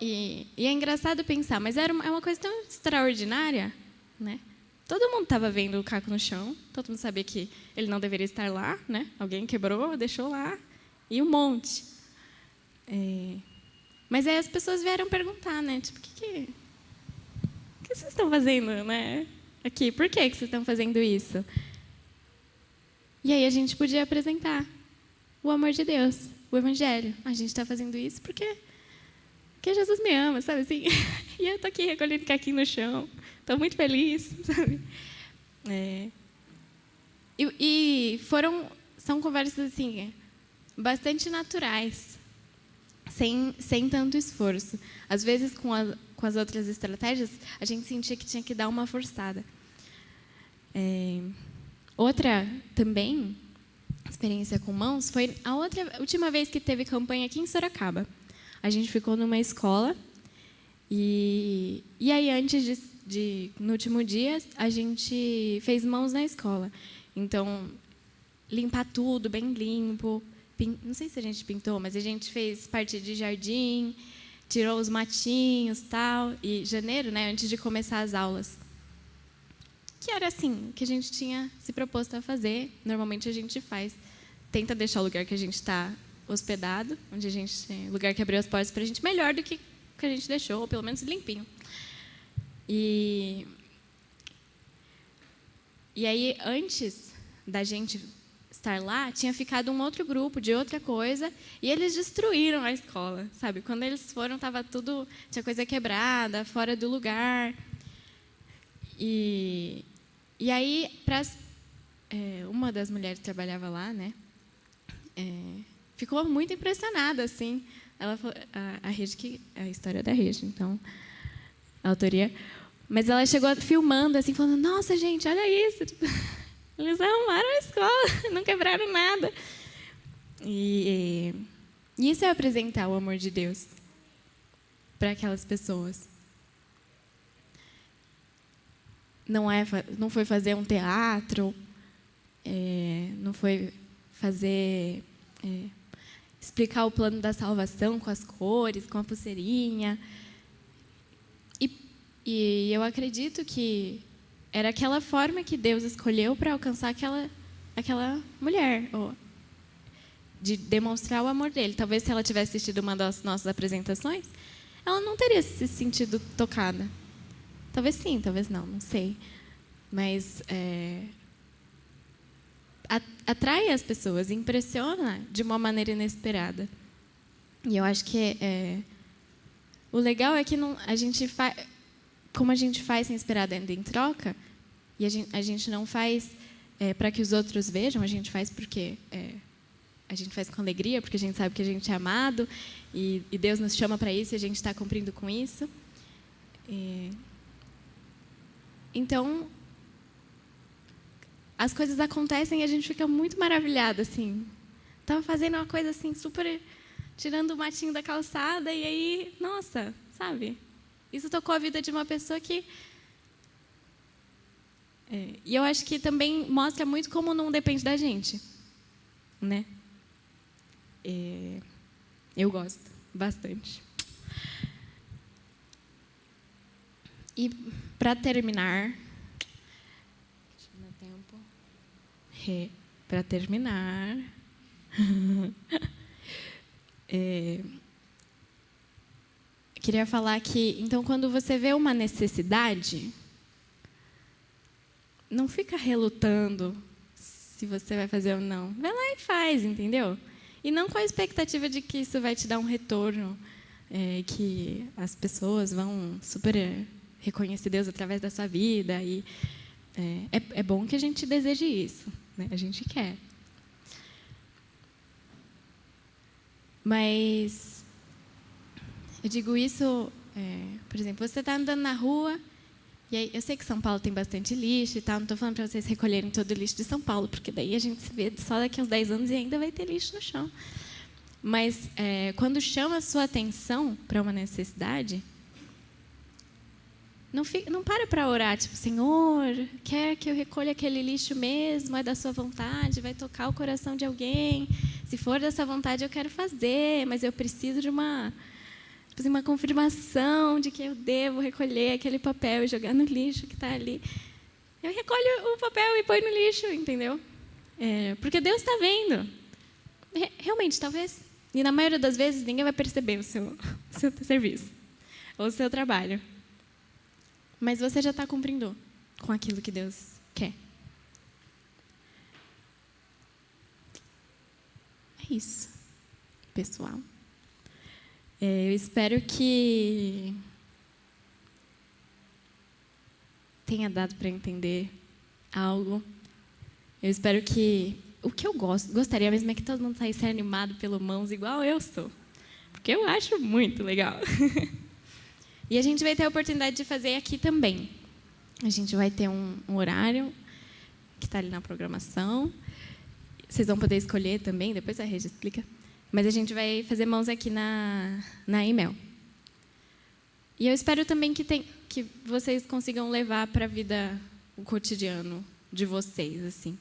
E é engraçado pensar, mas é uma coisa tão extraordinária, né? Todo mundo estava vendo o caco no chão, todo mundo sabia que ele não deveria estar lá, né? Alguém quebrou, deixou lá, e um monte. Mas aí as pessoas vieram perguntar, né? Tipo, o que vocês estão fazendo, né? Aqui, por que vocês estão fazendo isso? E aí a gente podia apresentar o amor de Deus, o Evangelho. A gente está fazendo isso porque Jesus me ama, sabe assim? E eu estou aqui recolhendo caquinho no chão. Estou muito feliz, sabe? São conversas assim, bastante naturais, sem tanto esforço. Às vezes, com as outras estratégias, a gente sentia que tinha que dar uma forçada. Outra também experiência com mãos foi a última vez que teve campanha aqui em Sorocaba. A gente ficou numa escola e aí antes no último dia a gente fez mãos na escola. Então limpar tudo bem limpo. Não sei se a gente pintou, mas a gente fez parte de jardim, tirou os matinhos, tal. E janeiro, né, antes de começar as aulas, que era assim, que a gente tinha se proposto a fazer. Normalmente a gente tenta deixar o lugar que a gente está hospedado, onde a gente tem lugar que abriu as portas para a gente melhor do que a gente deixou, ou pelo menos limpinho. E aí, antes da gente estar lá, tinha ficado um outro grupo de outra coisa, e eles destruíram a escola, sabe? Quando eles foram, tinha coisa quebrada, fora do lugar. E aí, uma das mulheres que trabalhava lá, né, ficou muito impressionada, assim. Ela falou, a Rede, a história da Rede, então, a autoria. Mas ela chegou filmando, assim, falando: nossa, gente, olha isso. Tipo, eles arrumaram a escola, não quebraram nada. E isso é apresentar o amor de Deus para aquelas pessoas. Não foi fazer um teatro, não foi fazer... explicar o plano da salvação com as cores, com a pulseirinha. E eu acredito que era aquela forma que Deus escolheu para alcançar aquela mulher, de demonstrar o amor dele. Talvez, se ela tivesse assistido uma das nossas apresentações, ela não teria se sentido tocada. Talvez sim, talvez não sei. Mas atrai as pessoas, impressiona de uma maneira inesperada. E eu acho que o legal é que como a gente faz sem esperar nada em troca, e a gente não faz para que os outros vejam, a gente faz porque a gente faz com alegria, porque a gente sabe que a gente é amado, e Deus nos chama para isso, e a gente está cumprindo com isso. Então, as coisas acontecem e a gente fica muito maravilhada, assim. Estava fazendo uma coisa assim, super... tirando o matinho da calçada, e aí, nossa, sabe? Isso tocou a vida de uma pessoa que... e eu acho que também mostra muito como não depende da gente, né? Eu gosto bastante. E, para terminar... Para terminar, queria falar que, então, quando você vê uma necessidade, não fica relutando se você vai fazer ou não. Vai lá e faz, entendeu? E não com a expectativa de que isso vai te dar um retorno, que as pessoas vão super reconhecer Deus através da sua vida. E é bom que a gente deseje isso, né? A gente quer. Mas eu digo isso, por exemplo, você está andando na rua, e aí, eu sei que São Paulo tem bastante lixo e tal, não estou falando para vocês recolherem todo o lixo de São Paulo, porque daí a gente se vê só daqui a uns 10 anos e ainda vai ter lixo no chão. Mas quando chama a sua atenção para uma necessidade, não para orar, tipo, Senhor, quer que eu recolha aquele lixo mesmo? É da sua vontade? Vai tocar o coração de alguém? Se for dessa vontade, eu quero fazer, mas eu preciso de uma confirmação de que eu devo recolher aquele papel e jogar no lixo que está ali. Eu recolho o papel e põe no lixo, entendeu? Porque Deus está vendo. Realmente, talvez, e na maioria das vezes, ninguém vai perceber o seu serviço ou o seu trabalho. Mas você já está cumprindo com aquilo que Deus quer. É isso, pessoal. Eu espero que tenha dado para entender algo. Eu espero que... O que eu gostaria mesmo é que todo mundo saísse animado pelo Mãos, igual eu sou. Porque eu acho muito legal. E a gente vai ter a oportunidade de fazer aqui também. A gente vai ter um horário que está ali na programação. Vocês vão poder escolher também, depois a Regi explica. Mas a gente vai fazer mãos aqui na Imel. E eu espero também que vocês consigam levar para a vida, o cotidiano de vocês, assim.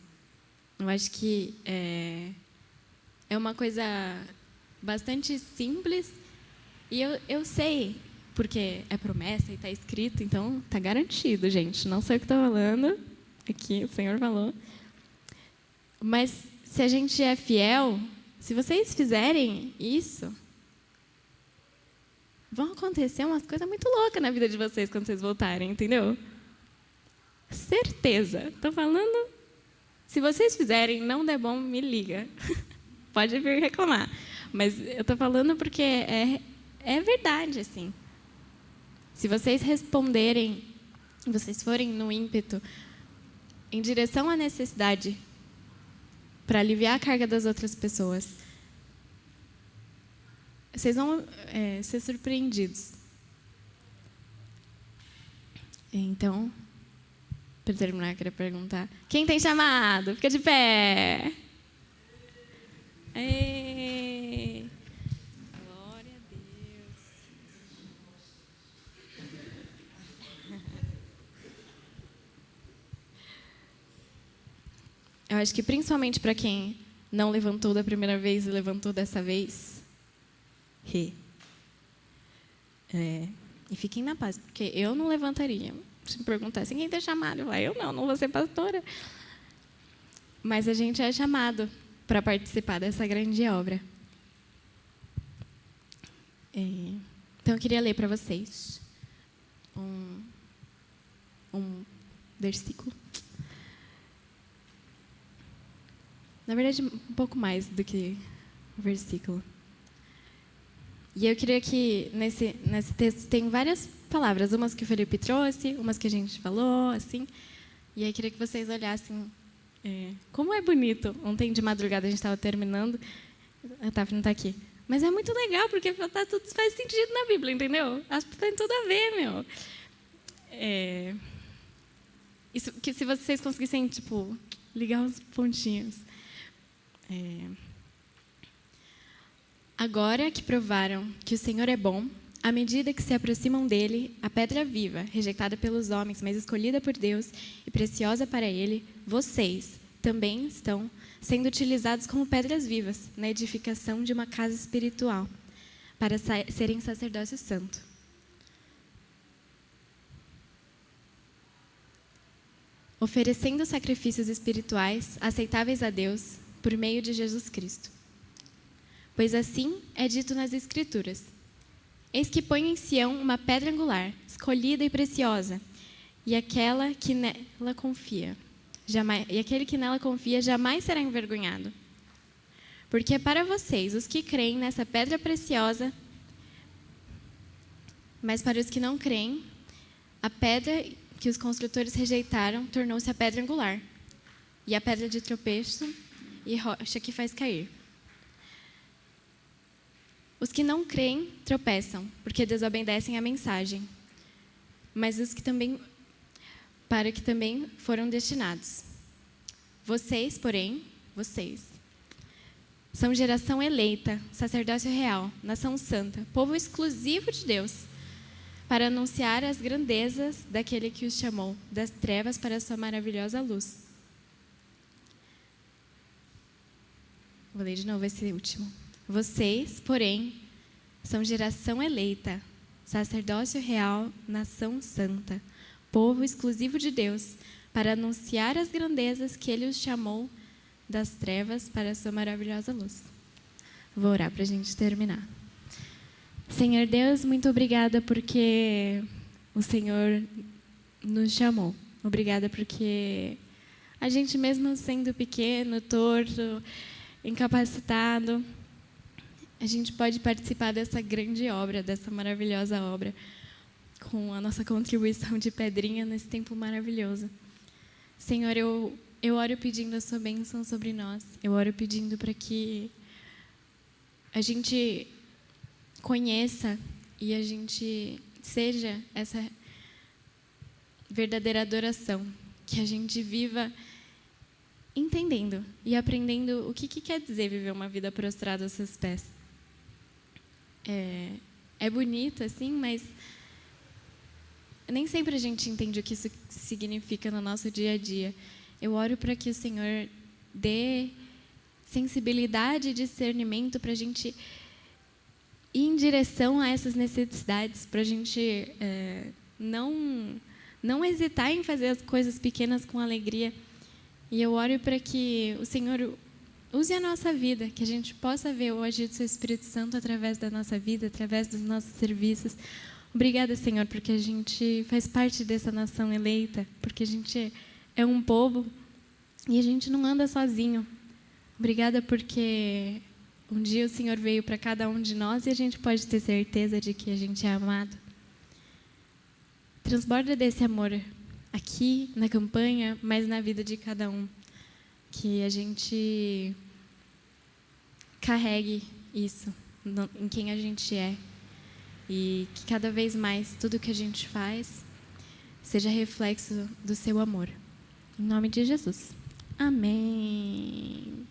Eu acho que é uma coisa bastante simples. E eu sei... porque é promessa e está escrito, então está garantido, gente. Não sei o que estou falando, aqui, o Senhor falou. Mas se a gente é fiel, se vocês fizerem isso, vão acontecer umas coisas muito loucas na vida de vocês quando vocês voltarem, entendeu? Certeza. Estou falando, se vocês fizerem, não der bom, me liga. Pode vir reclamar. Mas eu estou falando porque é verdade, assim. Se vocês responderem, vocês forem no ímpeto, em direção à necessidade, para aliviar a carga das outras pessoas, vocês vão ser surpreendidos. Então, para terminar, eu queria perguntar: quem tem chamado? Fica de pé. Ei. Glória a Deus. Eu acho que principalmente para quem não levantou da primeira vez e levantou dessa vez, e fiquem na paz, porque eu não levantaria. Se me perguntassem quem tem chamado, eu não vou ser pastora. Mas a gente é chamado para participar dessa grande obra. Então, eu queria ler para vocês um versículo. Na verdade, um pouco mais do que um versículo. E eu queria que nesse texto tem várias palavras, umas que o Felipe trouxe, umas que a gente falou, assim. E aí eu queria que vocês olhassem como é bonito. Ontem de madrugada a gente estava terminando, a Taf não está aqui. Mas é muito legal, porque tudo faz sentido na Bíblia, entendeu? Acho que tem tudo a ver, meu. Isso, que se vocês conseguissem, ligar uns pontinhos. Agora que provaram que o Senhor é bom, à medida que se aproximam dele, a pedra viva, rejeitada pelos homens, mas escolhida por Deus e preciosa para ele, vocês também estão sendo utilizados como pedras vivas na edificação de uma casa espiritual, para serem sacerdócio santo. Oferecendo sacrifícios espirituais aceitáveis a Deus por meio de Jesus Cristo. Pois assim é dito nas Escrituras: eis que põe em Sião uma pedra angular, escolhida e preciosa, e aquele que nela confia jamais será envergonhado. Porque para vocês, os que creem nessa pedra preciosa, mas para os que não creem, a pedra que os construtores rejeitaram tornou-se a pedra angular, e a pedra de tropeço e rocha que faz cair. Os que não creem tropeçam, porque desobedecem à mensagem, mas os que também, para que também foram destinados. Vocês, porém, são geração eleita, sacerdócio real, nação santa, povo exclusivo de Deus, para anunciar as grandezas daquele que os chamou das trevas para a sua maravilhosa luz. Vou ler de novo esse último. Vocês, porém, são geração eleita, sacerdócio real, nação santa, povo exclusivo de Deus, para anunciar as grandezas que Ele os chamou das trevas para a sua maravilhosa luz. Vou orar para a gente terminar. Senhor Deus, muito obrigada porque o Senhor nos chamou. Obrigada porque a gente, mesmo sendo pequeno, torto, incapacitado, a gente pode participar dessa grande obra, dessa maravilhosa obra, com a nossa contribuição de pedrinha nesse tempo maravilhoso. Senhor, eu oro pedindo a sua bênção sobre nós. Eu oro pedindo para que a gente conheça e a gente seja essa verdadeira adoração, que a gente viva entendendo e aprendendo o que quer dizer viver uma vida prostrada aos seus pés. É bonito, assim, mas nem sempre a gente entende o que isso significa no nosso dia a dia. Eu oro para que o Senhor dê sensibilidade e discernimento para a gente ir em direção a essas necessidades, para a gente não não hesitar em fazer as coisas pequenas com alegria. E eu oro para que o Senhor use a nossa vida, que a gente possa ver o agir do Seu Espírito Santo através da nossa vida, através dos nossos serviços. Obrigada, Senhor, porque a gente faz parte dessa nação eleita, porque a gente é um povo e a gente não anda sozinho. Obrigada porque um dia o Senhor veio para cada um de nós e a gente pode ter certeza de que a gente é amado. Transborda desse amor aqui na campanha, mas na vida de cada um. Que a gente carregue isso em quem a gente é. E que cada vez mais tudo que a gente faz seja reflexo do Seu amor. Em nome de Jesus. Amém.